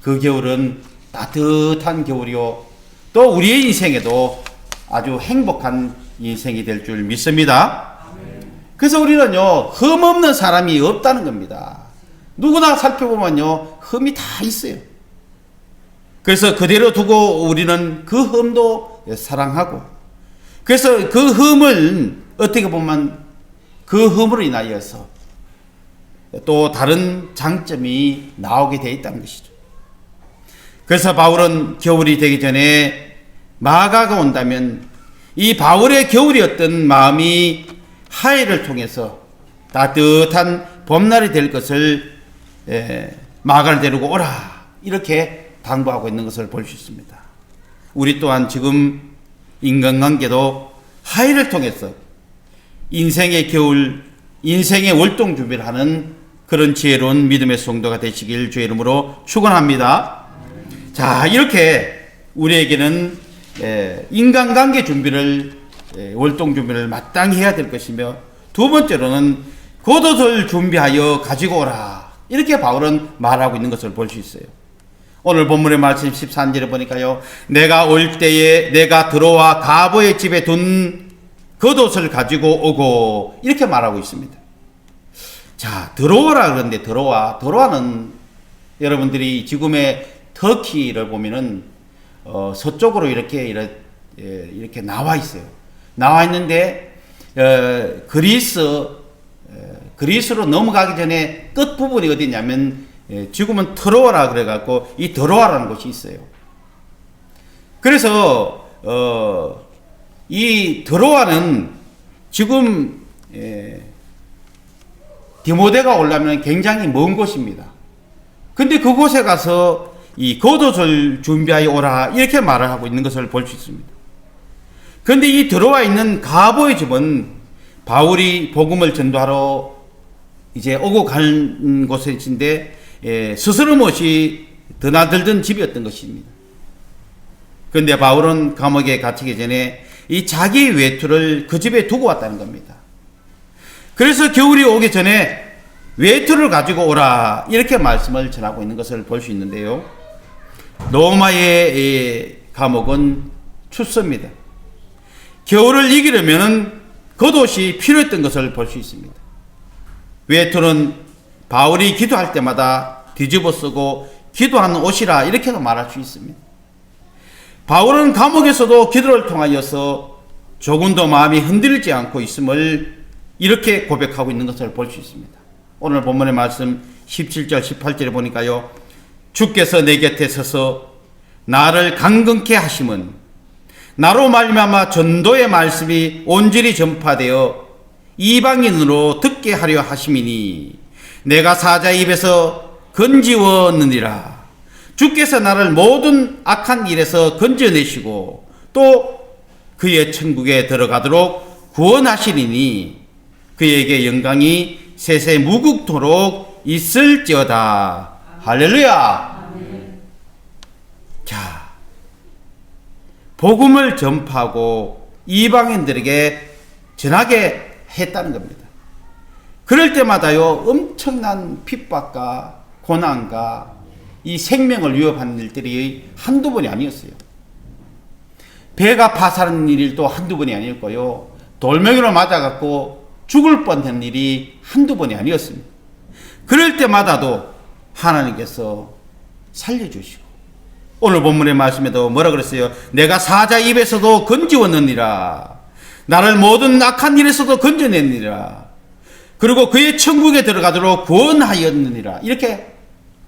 그 겨울은 따뜻한 겨울이요, 또 우리의 인생에도 아주 행복한 인생이 될 줄 믿습니다. 그래서 우리는요, 흠 없는 사람이 없다는 겁니다. 누구나 살펴보면요, 흠이 다 있어요. 그래서 그대로 두고 우리는 그 흠도 사랑하고, 그래서 그 흠을 어떻게 보면 그 흠으로 인하여서 또 다른 장점이 나오게 되어 있다는 것이죠. 그래서 바울은 겨울이 되기 전에 마가가 온다면 이 바울의 겨울이었던 마음이 하해를 통해서 따뜻한 봄날이 될 것을 마가를 데리고 오라 이렇게 당부하고 있는 것을 볼 수 있습니다. 우리 또한 지금 인간관계도 하해를 통해서 인생의 겨울, 인생의 월동 준비를 하는 그런 지혜로운 믿음의 성도가 되시길 주의 이름으로 축원합니다. 자, 이렇게 우리에게는 인간관계 준비를, 월동 준비를 마땅히 해야 될 것이며, 두 번째로는 겉옷을 준비하여 가지고 오라 이렇게 바울은 말하고 있는 것을 볼 수 있어요. 오늘 본문의 말씀 13절에 보니까요, 내가 올 때에 내가 들어와 가보의 집에 둔 겉옷을 가지고 오고 이렇게 말하고 있습니다. 자, 들어오라 그러는데 들어와는 여러분들이 지금의 터키를 보면은 서쪽으로 이렇게 나와 있어요. 나와 있는데 그리스로 넘어가기 전에 끝 부분이 어디냐면 지금은 트로아라 그래갖고 이 드로아라는 곳이 있어요. 그래서 이 드로아는 지금 디모데가 오려면 굉장히 먼 곳입니다. 근데 그곳에 가서 이 겉옷을 준비하여 오라 이렇게 말을 하고 있는 것을 볼 수 있습니다. 그런데 이 들어와 있는 가보의 집은 바울이 복음을 전도하러 이제 오고 간 곳인데 스스럼없이 드나들던 집이었던 것입니다. 그런데 바울은 감옥에 갇히기 전에 이 자기 외투를 그 집에 두고 왔다는 겁니다. 그래서 겨울이 오기 전에 외투를 가지고 오라 이렇게 말씀을 전하고 있는 것을 볼 수 있는데요, 로마의 감옥은 춥습니다. 겨울을 이기려면 겉옷이 필요했던 것을 볼 수 있습니다. 외투는 바울이 기도할 때마다 뒤집어 쓰고 기도하는 옷이라 이렇게도 말할 수 있습니다. 바울은 감옥에서도 기도를 통하여서 조금도 마음이 흔들리지 않고 있음을 이렇게 고백하고 있는 것을 볼 수 있습니다. 오늘 본문의 말씀 17절 18절에 보니까요, 주께서 내 곁에 서서 나를 강건케 하심은 나로 말미암아 전도의 말씀이 온전히 전파되어 이방인으로 듣게 하려 하심이니 내가 사자 입에서 건지웠느니라. 주께서 나를 모든 악한 일에서 건져내시고 또 그의 천국에 들어가도록 구원하시리니 그에게 영광이 세세 무국토록 있을지어다. 할렐루야. 자, 복음을 전파하고 이방인들에게 전하게 했다는 겁니다. 그럴 때마다요, 엄청난 핍박과 고난과 이 생명을 위협하는 일들이 한두 번이 아니었어요. 배가 파산하는 일도 한두 번이 아니었고요, 돌멩이로 맞아갖고 죽을 뻔한 일이 한두 번이 아니었습니다. 그럴 때마다도 하나님께서 살려주시고, 오늘 본문의 말씀에도 뭐라 그랬어요? 내가 사자 입에서도 건지웠느니라. 나를 모든 악한 일에서도 건져냈느니라. 그리고 그의 천국에 들어가도록 구원하였느니라. 이렇게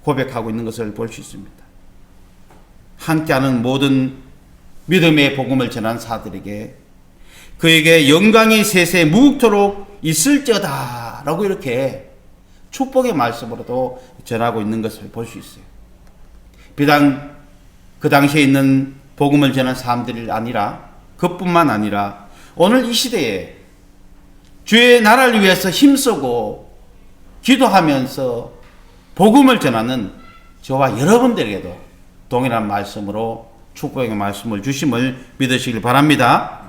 고백하고 있는 것을 볼 수 있습니다. 함께하는 모든 믿음의 복음을 전한 사들에게 그에게 영광이 세세 무국토록 있을지어다 라고 이렇게 축복의 말씀으로도 전하고 있는 것을 볼 수 있어요. 비단 그 당시에 있는 복음을 전한 사람들이 아니라 그뿐만 아니라 오늘 이 시대에 주의 나라를 위해서 힘쓰고 기도하면서 복음을 전하는 저와 여러분들에게도 동일한 말씀으로 축복의 말씀을 주심을 믿으시길 바랍니다.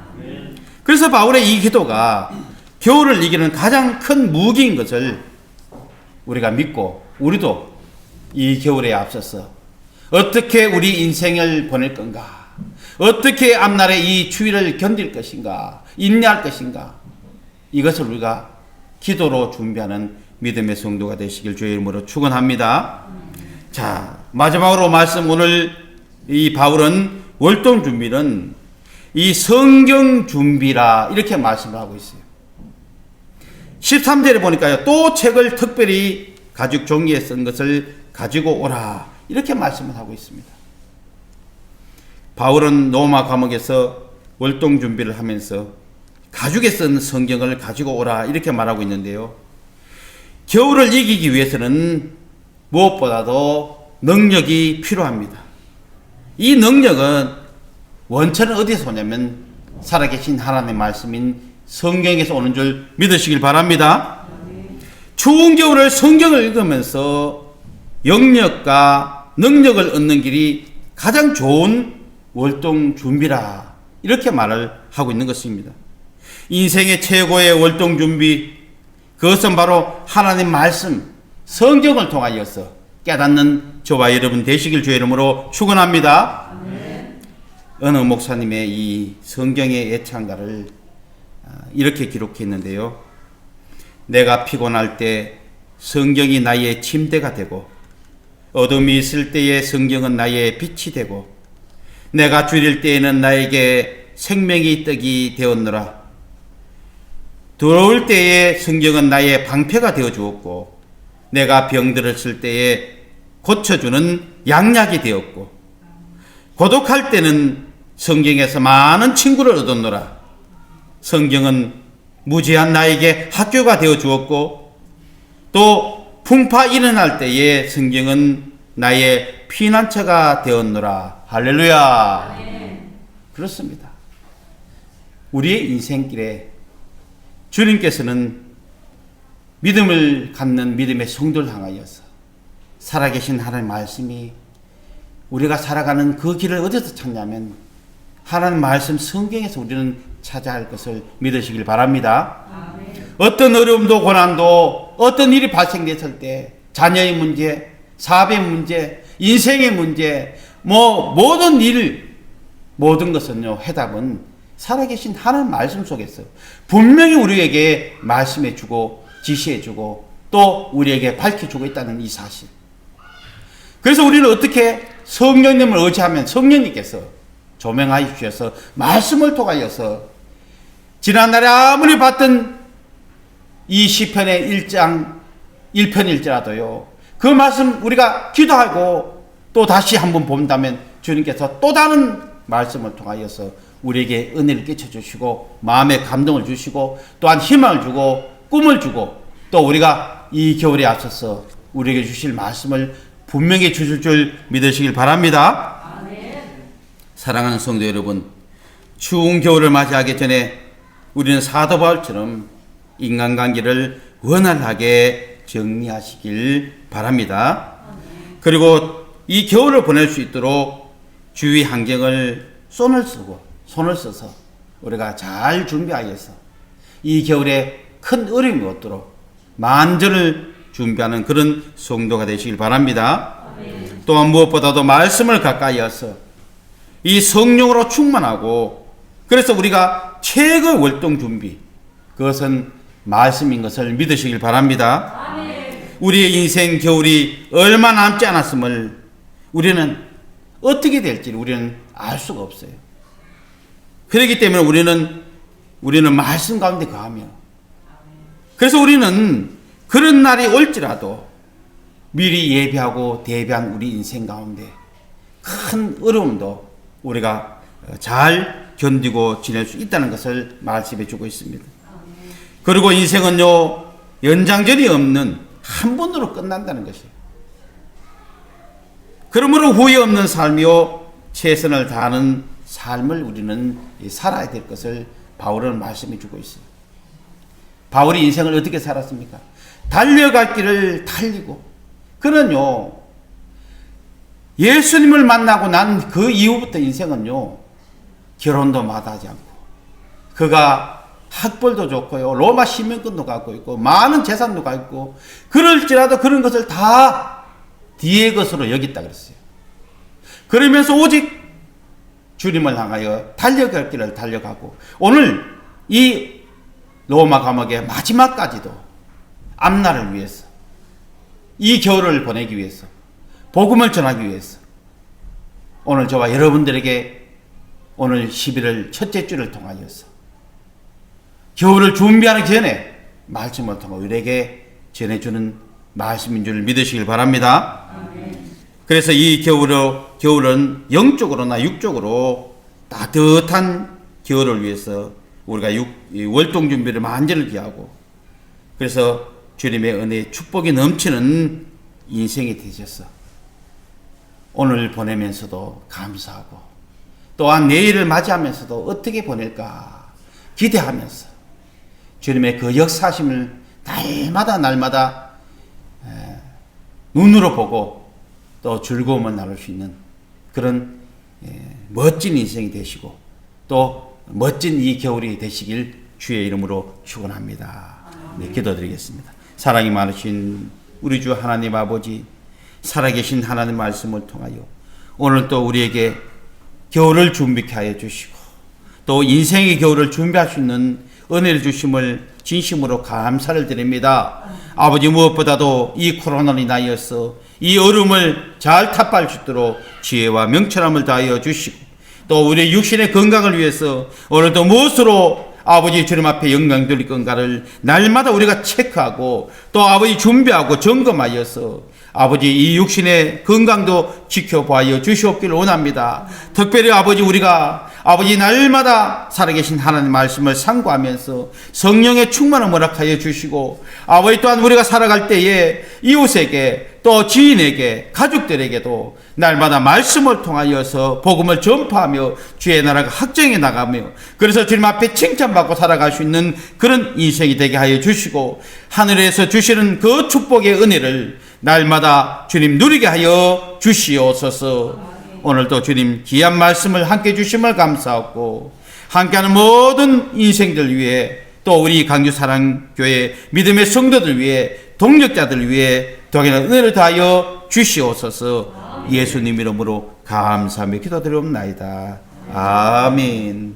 그래서 바울의 이 기도가 겨울을 이기는 가장 큰 무기인 것을 우리가 믿고 우리도 이 겨울에 앞서서 어떻게 우리 인생을 보낼 건가, 어떻게 앞날의 이 추위를 견딜 것인가, 인내할 것인가, 이것을 우리가 기도로 준비하는 믿음의 성도가 되시길 주의 이름으로 축원합니다. 자, 마지막으로 말씀, 오늘 이 바울은 월동 준비는 이 성경 준비라 이렇게 말씀을 하고 있어요. 13절에 보니까요, 또 책을 특별히 가죽 종이에 쓴 것을 가지고 오라 이렇게 말씀을 하고 있습니다. 바울은 로마 감옥에서 월동 준비를 하면서 가죽에 쓴 성경을 가지고 오라 이렇게 말하고 있는데요, 겨울을 이기기 위해서는 무엇보다도 능력이 필요합니다. 이 능력은 원천은 어디서 오냐면 살아계신 하나님의 말씀인 성경에서 오는 줄 믿으시길 바랍니다. 추운 겨울을 성경을 읽으면서 영역과 능력을 얻는 길이 가장 좋은 월동 준비라 이렇게 말을 하고 있는 것입니다. 인생의 최고의 월동 준비, 그것은 바로 하나님 말씀 성경을 통하여서 깨닫는 저와 여러분 되시길 주의 이름으로 축원합니다. 어느 목사님의 이 성경의 애창가를 이렇게 기록했는데요, 내가 피곤할 때 성경이 나의 침대가 되고 어둠이 있을 때에 성경은 나의 빛이 되고 내가 줄일 때에는 나에게 생명의 떡이 되었노라. 더러울 때에 성경은 나의 방패가 되어 주었고 내가 병들었을 때에 고쳐주는 양약이 되었고 고독할 때는 성경에서 많은 친구를 얻었노라. 성경은 무지한 나에게 학교가 되어 주었고 또 풍파 일어날 때에 성경은 나의 피난처가 되었노라. 할렐루야. 그렇습니다. 우리의 인생길에 주님께서는 믿음을 갖는 믿음의 성도를 향하여서 살아계신 하나님의 말씀이 우리가 살아가는 그 길을 어디서 찾냐면 하나님 말씀 성경에서 우리는 찾아야 할 것을 믿으시길 바랍니다. 어떤 어려움도 고난도 어떤 일이 발생됐을 때 자녀의 문제, 사업의 문제, 인생의 문제, 모든 일, 모든 것은요, 해답은 살아계신 하나님 말씀 속에서 분명히 우리에게 말씀해주고 지시해주고 또 우리에게 밝혀주고 있다는 이 사실. 그래서 우리는 어떻게 성령님을 의지하면 성령님께서 조명하여 주셔서 말씀을 통하여서 지난날에 아무리 봤던 이 시편의 1장 1편일지라도요, 그 말씀 우리가 기도하고 또 다시 한번 본다면 주님께서 또 다른 말씀을 통하여서 우리에게 은혜를 끼쳐주시고 마음의 감동을 주시고 또한 희망을 주고 꿈을 주고 또 우리가 이 겨울에 앞서서 우리에게 주실 말씀을 분명히 주실 줄 믿으시길 바랍니다. 아멘. 사랑하는 성도 여러분, 추운 겨울을 맞이하기 전에 우리는 사도 바울처럼 인간관계를 원활하게 정리하시길 바랍니다. 아멘. 그리고 이 겨울을 보낼 수 있도록 주위 환경을 손을 써서 우리가 잘 준비하여서 이 겨울에 큰 어려움이 없도록 만전을 준비하는 그런 성도가 되시길 바랍니다. 아멘. 또한 무엇보다도 말씀을 가까이해서 이 성령으로 충만하고, 그래서 우리가 최고의 월동 준비, 그것은 말씀인 것을 믿으시길 바랍니다. 아멘. 우리의 인생 겨울이 얼마 남지 않았음을 우리는 어떻게 될지 우리는 알 수가 없어요. 그렇기 때문에 우리는 말씀 가운데 거하며, 그래서 우리는 그런 날이 올지라도 미리 예비하고 대비한 우리 인생 가운데 큰 어려움도 우리가 잘 견디고 지낼 수 있다는 것을 말씀해 주고 있습니다. 그리고 인생은요, 연장전이 없는 한 번으로 끝난다는 것이에요. 그러므로 후회 없는 삶이요, 최선을 다하는 삶을 우리는 살아야 될 것을 바울은 말씀해 주고 있어요. 바울이 인생을 어떻게 살았습니까? 달려갈 길을 달리고, 그는요, 예수님을 만나고 난 그 이후부터 인생은요, 결혼도 마다하지 않고, 그가 학벌도 좋고요, 로마 시민권도 갖고 있고, 많은 재산도 갖고 있고, 그럴지라도 그런 것을 다 뒤의 것으로 여겼다 그랬어요. 그러면서 오직 주님을 향하여 달려갈 길을 달려가고, 오늘 이 로마 감옥의 마지막까지도 앞날을 위해서, 이 겨울을 보내기 위해서, 복음을 전하기 위해서, 오늘 저와 여러분들에게 오늘 11월 첫째 주를 통하여서 겨울을 준비하기 전에 말씀을 통해 우리에게 전해주는 말씀인 줄 믿으시길 바랍니다. 그래서 이 겨울은 영적으로나 육적으로 따뜻한 겨울을 위해서 우리가 월동 준비를 만전을 기하고, 그래서 주님의 은혜의 축복이 넘치는 인생이 되셔서 오늘 보내면서도 감사하고, 또한 내일을 맞이하면서도 어떻게 보낼까 기대하면서 주님의 그 역사심을 날마다 눈으로 보고 또 즐거움을 나눌 수 있는 그런 멋진 인생이 되시고, 또 멋진 이 겨울이 되시길 주의 이름으로 축원합니다. 네, 기도드리겠습니다. 사랑이 많으신 우리 주 하나님 아버지, 살아계신 하나님 말씀을 통하여 오늘 또 우리에게 겨울을 준비케 하여 주시고, 또 인생의 겨울을 준비할 수 있는 은혜를 주심을 진심으로 감사를 드립니다. 아버지, 무엇보다도 이 코로나로 인하여서 이 어려움을 잘 타파할 수 있도록 지혜와 명철함을 다하여 주시고, 또 우리의 육신의 건강을 위해서 오늘도 무엇으로 아버지 주님 앞에 영광 돌릴 건가를 날마다 우리가 체크하고, 또 아버지 준비하고 점검하여서 아버지 이 육신의 건강도 지켜보아 주시옵기를 원합니다. 특별히 아버지, 우리가 아버지 날마다 살아계신 하나님 말씀을 상고하면서 성령의 충만을 허락하여 주시고, 아버지 또한 우리가 살아갈 때에 이웃에게, 또 지인에게, 가족들에게도 날마다 말씀을 통하여서 복음을 전파하며 주의 나라가 확정해 나가며, 그래서 주님 앞에 칭찬받고 살아갈 수 있는 그런 인생이 되게 하여 주시고, 하늘에서 주시는 그 축복의 은혜를 날마다 주님 누리게 하여 주시옵소서. 오늘도 주님 귀한 말씀을 함께 주심을 감사하고, 함께하는 모든 인생들 위해, 또 우리 강주사랑교회 믿음의 성도들 위해, 동력자들 위해 더하기는 은혜를 다하여 주시옵소서. 예수님 이름으로 감사하며 기도드리옵나이다. 아멘.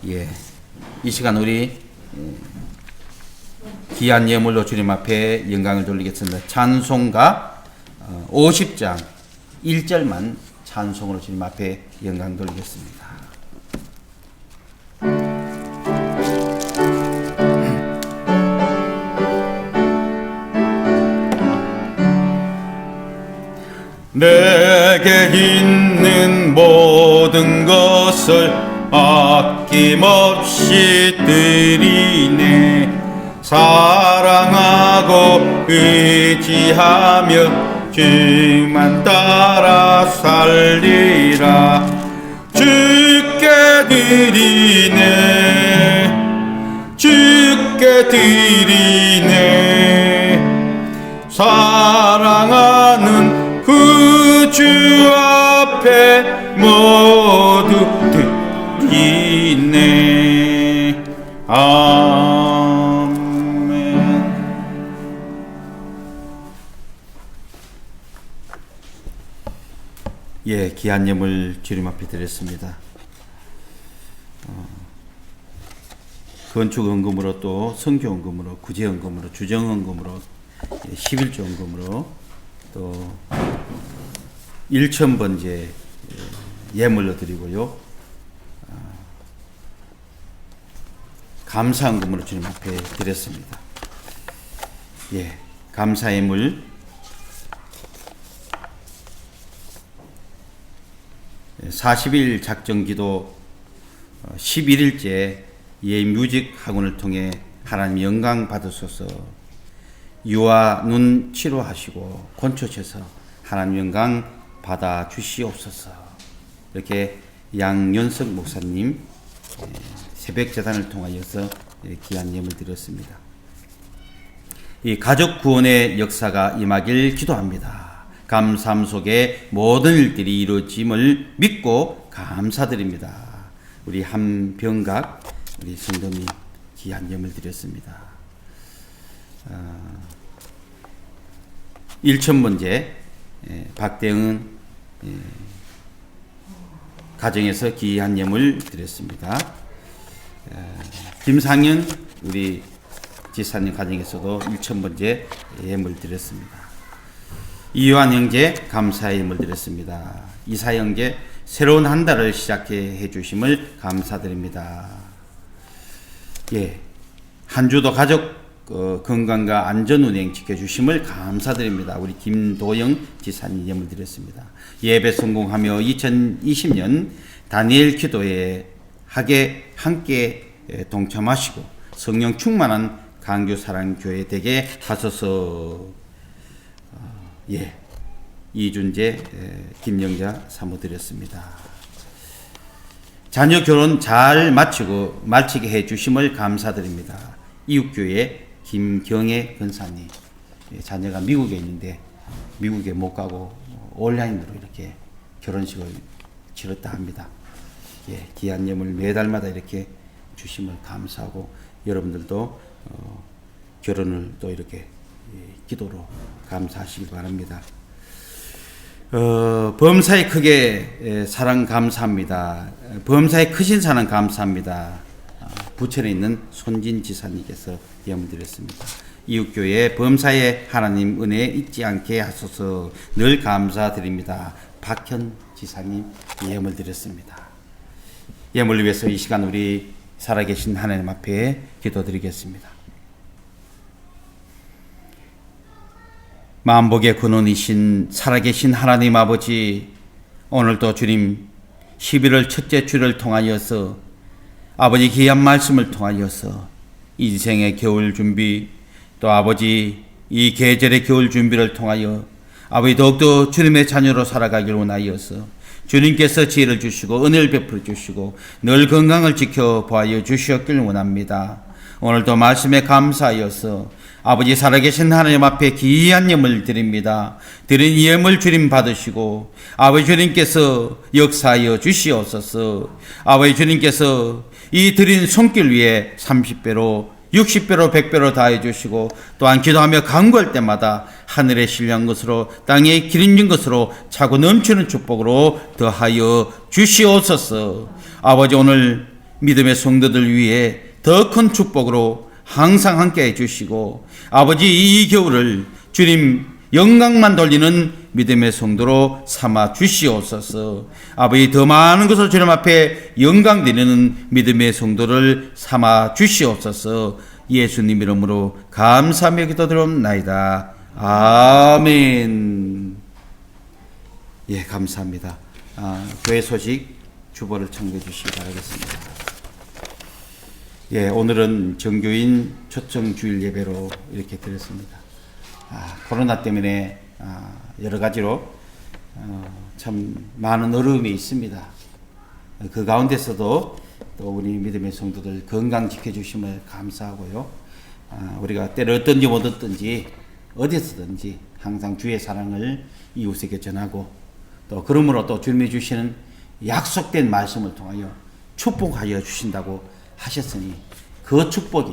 예, 이 시간 우리 귀한 예물로 주님 앞에 영광을 돌리겠습니다. 찬송가 50장 1절만 찬송으로 주님 앞에 영광 돌리겠습니다. 내게 있는 모든 것을 아낌없이 드리네. 사랑하고 의지하며 주만 따라 살리라. 주께 드리네, 주께 드리네. 사랑하는 그 주 앞에 모두 드리네. 예, 귀한 예물 주님 앞에 드렸습니다. 건축헌금으로, 또 선교헌금으로, 구제헌금으로, 주정헌금으로, 11조헌금으로, 또 1,000번째 예물로 드리고요, 감사헌금으로 주님 앞에 드렸습니다. 예, 감사의 물 40일 작정기도 11일째 예뮤직 학원을 통해 하나님 영광 받으소서. 유아 눈 치료하시고 건초셔서 하나님 영광 받아 주시옵소서. 이렇게 양연석 목사님 새벽 재단을 통하여서 귀한 예물 드렸습니다. 이 가족 구원의 역사가 임하길 기도합니다. 감사함 속에 모든 일들이 이루어짐을 믿고 감사드립니다. 우리 한병각 우리 성도님 귀한 예물 드렸습니다. 1,000번째 박대응 가정에서 귀한 예물 드렸습니다. 김상현 우리 지사님 가정에서도 1,000번째 예물 드렸습니다. 이요한 형제 감사의 예물 드렸습니다. 이사 형제 새로운 한 달을 시작해 해주심을 감사드립니다. 예, 한 주도 가족 건강과 안전 운행 지켜주심을 감사드립니다. 우리 김도영 지사님 예물 드렸습니다. 예배 성공하며 2020년 다니엘 기도에 함께 동참하시고 성령 충만한 강주 사랑교회 되게 하소서. 예, 이준재 김영자 사모 드렸습니다. 자녀 결혼 잘 마치게 해주심을 감사드립니다. 이웃교회 김경애 권사님, 자녀가 미국에 있는데 미국에 못 가고 온라인으로 이렇게 결혼식을 치렀다 합니다. 예, 귀한 예물 매달마다 이렇게 주심을 감사하고 여러분들도 결혼을 또 이렇게 기도로 감사하시기 바랍니다. 범사에 크게 사랑 감사합니다. 범사에 크신 사랑 감사합니다. 부천에 있는 손진 지사님께서 예물 드렸습니다. 이웃교회 범사에 하나님 은혜 잊지 않게 하소서. 늘 감사드립니다. 박현 지사님 예물 드렸습니다. 예물을 위해서 이 시간 우리 살아계신 하나님 앞에 기도드리겠습니다. 만복의 근원이신 살아계신 하나님 아버지, 오늘도 주님 11월 첫째 주를 통하여서 아버지 귀한 말씀을 통하여서 인생의 겨울 준비, 또 아버지 이 계절의 겨울 준비를 통하여 아버지 더욱더 주님의 자녀로 살아가길 원하여서 주님께서 지혜를 주시고 은혜를 베풀어 주시고 늘 건강을 지켜보아 주시었길 원합니다. 오늘도 말씀에 감사하여서 아버지 살아계신 하나님 앞에 귀한 예물 드립니다. 드린 예물 주님 받으시고 아버지 주님께서 역사하여 주시옵소서. 아버지 주님께서 이 드린 손길 위에 30배로 60배로 100배로 다해 주시고 또한 기도하며 간구할 때마다 하늘에 신뢰한 것으로 땅에 기름진 것으로 차고 넘치는 축복으로 더하여 주시옵소서. 아버지 오늘 믿음의 성도들 위해 더 큰 축복으로 항상 함께 해주시고 아버지 이 겨울을 주님 영광만 돌리는 믿음의 성도로 삼아 주시옵소서. 아버지 더 많은 것을 주님 앞에 영광 드리는 믿음의 성도를 삼아 주시옵소서. 예수님 이름으로 감사하며 기도드리옵나이다. 아멘. 예, 감사합니다. 교회 소식 주보를 청구해 주시기 바라겠습니다. 예, 오늘은 정교인 초청 주일 예배로 이렇게 드렸습니다. 코로나 때문에 여러 가지로 참 많은 어려움이 있습니다. 그 가운데서도 또 우리 믿음의 성도들 건강 지켜주심을 감사하고요. 우리가 때를 얻든지 못 얻든지 어디서든지 항상 주의 사랑을 이웃에게 전하고 또 그러므로 또 주님이 주시는 약속된 말씀을 통하여 축복하여 주신다고 하셨으니 그 축복이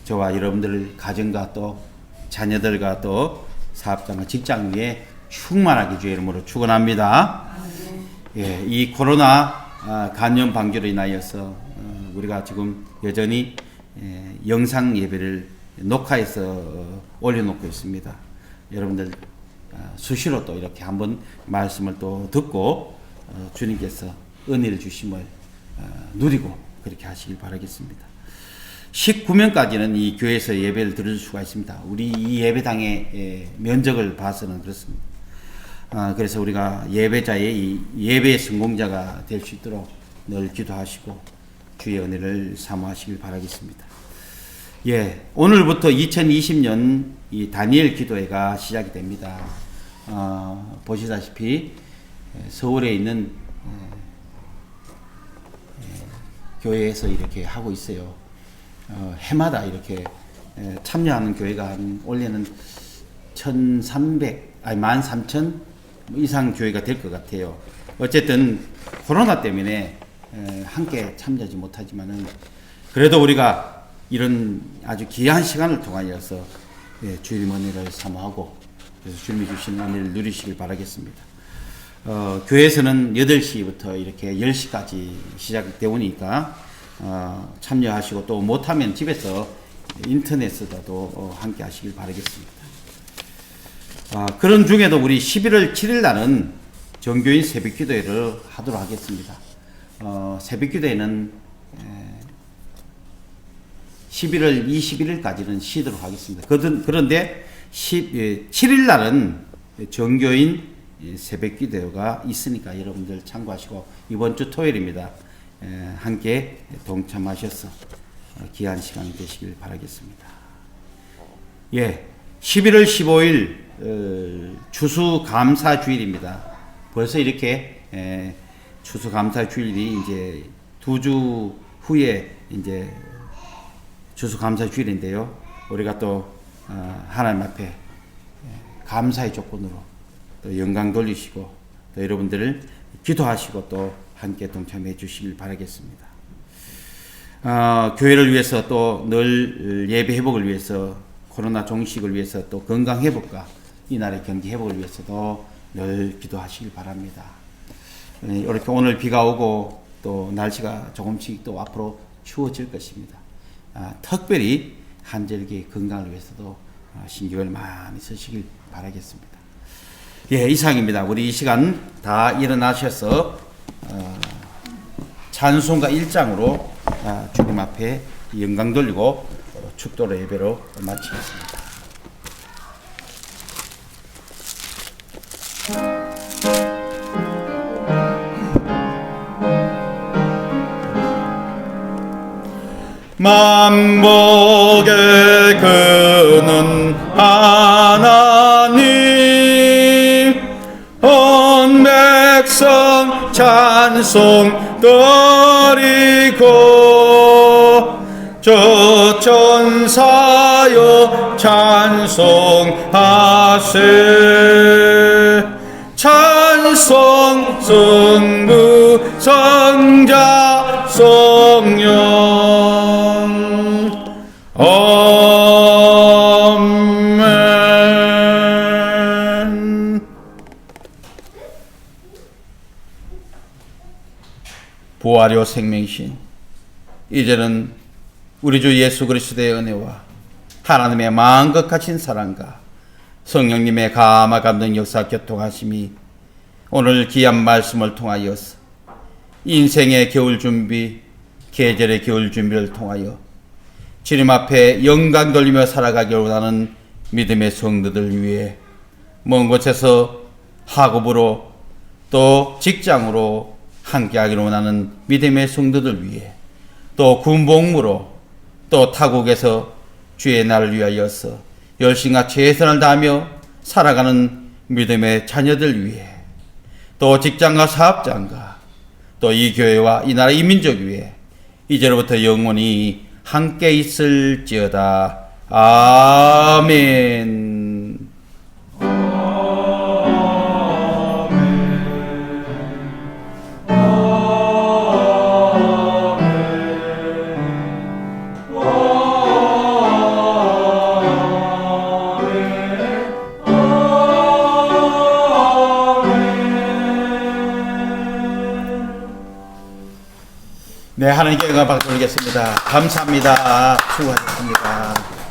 저와 여러분들 가정과 또 자녀들과 또 사업장과 직장 위에 충만하게 주의 이름으로 축원합니다. 예, 이 코로나 감염 방지로 인하여서 우리가 지금 여전히 영상 예배를 녹화해서 올려놓고 있습니다. 여러분들 수시로 또 이렇게 한번 말씀을 또 듣고 주님께서 은혜를 주심을 누리고 그렇게 하시길 바라겠습니다. 19명까지는 이 교회에서 예배를 드릴 수가 있습니다. 우리 이 예배당의 면적을 봐서는 그렇습니다. 그래서 우리가 예배자의 이 예배의 성공자가 될 수 있도록 늘 기도하시고 주의 은혜를 사모하시길 바라겠습니다. 예, 오늘부터 2020년 이 다니엘 기도회가 시작이 됩니다. 보시다시피 서울에 있는 교회에서 이렇게 하고 있어요. 해마다 이렇게 참여하는 교회가 올해는 13,000 이상 교회가 될 것 같아요. 어쨌든 코로나 때문에 함께 참여하지 못하지만은 그래도 우리가 이런 아주 귀한 시간을 통하여서 주님 은혜를 사모하고 그래서 주님이 주신 은혜를 누리시길 바라겠습니다. 교회에서는 8시부터 이렇게 10시까지 시작되오니까 참여하시고 또 못하면 집에서 인터넷으로도 함께 하시길 바라겠습니다. 그런 중에도 우리 11월 7일 날은 정교인 새벽기도회를 하도록 하겠습니다. 새벽기도회는 11월 21일까지는 쉬도록 하겠습니다. 그런데 7일 날은 정교인 새벽기도회가 있으니까 여러분들 참고하시고 이번 주 토요일입니다. 함께 동참하셔서 귀한 시간이 되시길 바라겠습니다. 예, 11월 15일 추수감사주일입니다. 벌써 이렇게 추수감사주일이 이제 2주 후에 이제 추수감사주일인데요. 우리가 또 하나님 앞에 감사의 조건으로 또 영광 돌리시고 또 여러분들을 기도하시고 또 함께 동참해 주시길 바라겠습니다. 교회를 위해서 또 늘 예배 회복을 위해서 코로나 종식을 위해서 또 건강 회복과 이 나라의 경제 회복을 위해서도 늘 기도하시길 바랍니다. 이렇게 오늘 비가 오고 또 날씨가 조금씩 또 앞으로 추워질 것입니다. 특별히 한절기 건강을 위해서도 신경을 많이 쓰시길 바라겠습니다. 예, 이상입니다. 우리 이 시간 다 일어나셔서 찬송가 1장으로 주님 앞에 영광 돌리고 축도로 예배로 마치겠습니다. 만복의 그는 하나님 온 백성 찬송 드리고 저 천사여 찬송하세 찬송 성부 성자 성령 아멘. 부활요 생명신 이제는 우리 주 예수 그리스도의 은혜와 하나님의 마음껏 하신 사랑과 성령님의 감화 감동 역사 교통하심이 오늘 귀한 말씀을 통하여서 인생의 겨울 준비, 계절의 겨울 준비를 통하여 주님 앞에 영광 돌리며 살아가길 원하는 믿음의 성도들 위해 먼 곳에서 학업으로 또 직장으로 함께하기를 원하는 믿음의 성도들 위해 또 군복무로 또 타국에서 주의 날을 위하여서 열심과 최선을 다하며 살아가는 믿음의 자녀들 위해 또 직장과 사업장과 또 이 교회와 이 나라 이 민족 위해 이제로부터 영원히 함께 있을지어다. 아멘. 네, 하나님께 영광 받도록 하겠습니다. 감사합니다. 수고하셨습니다.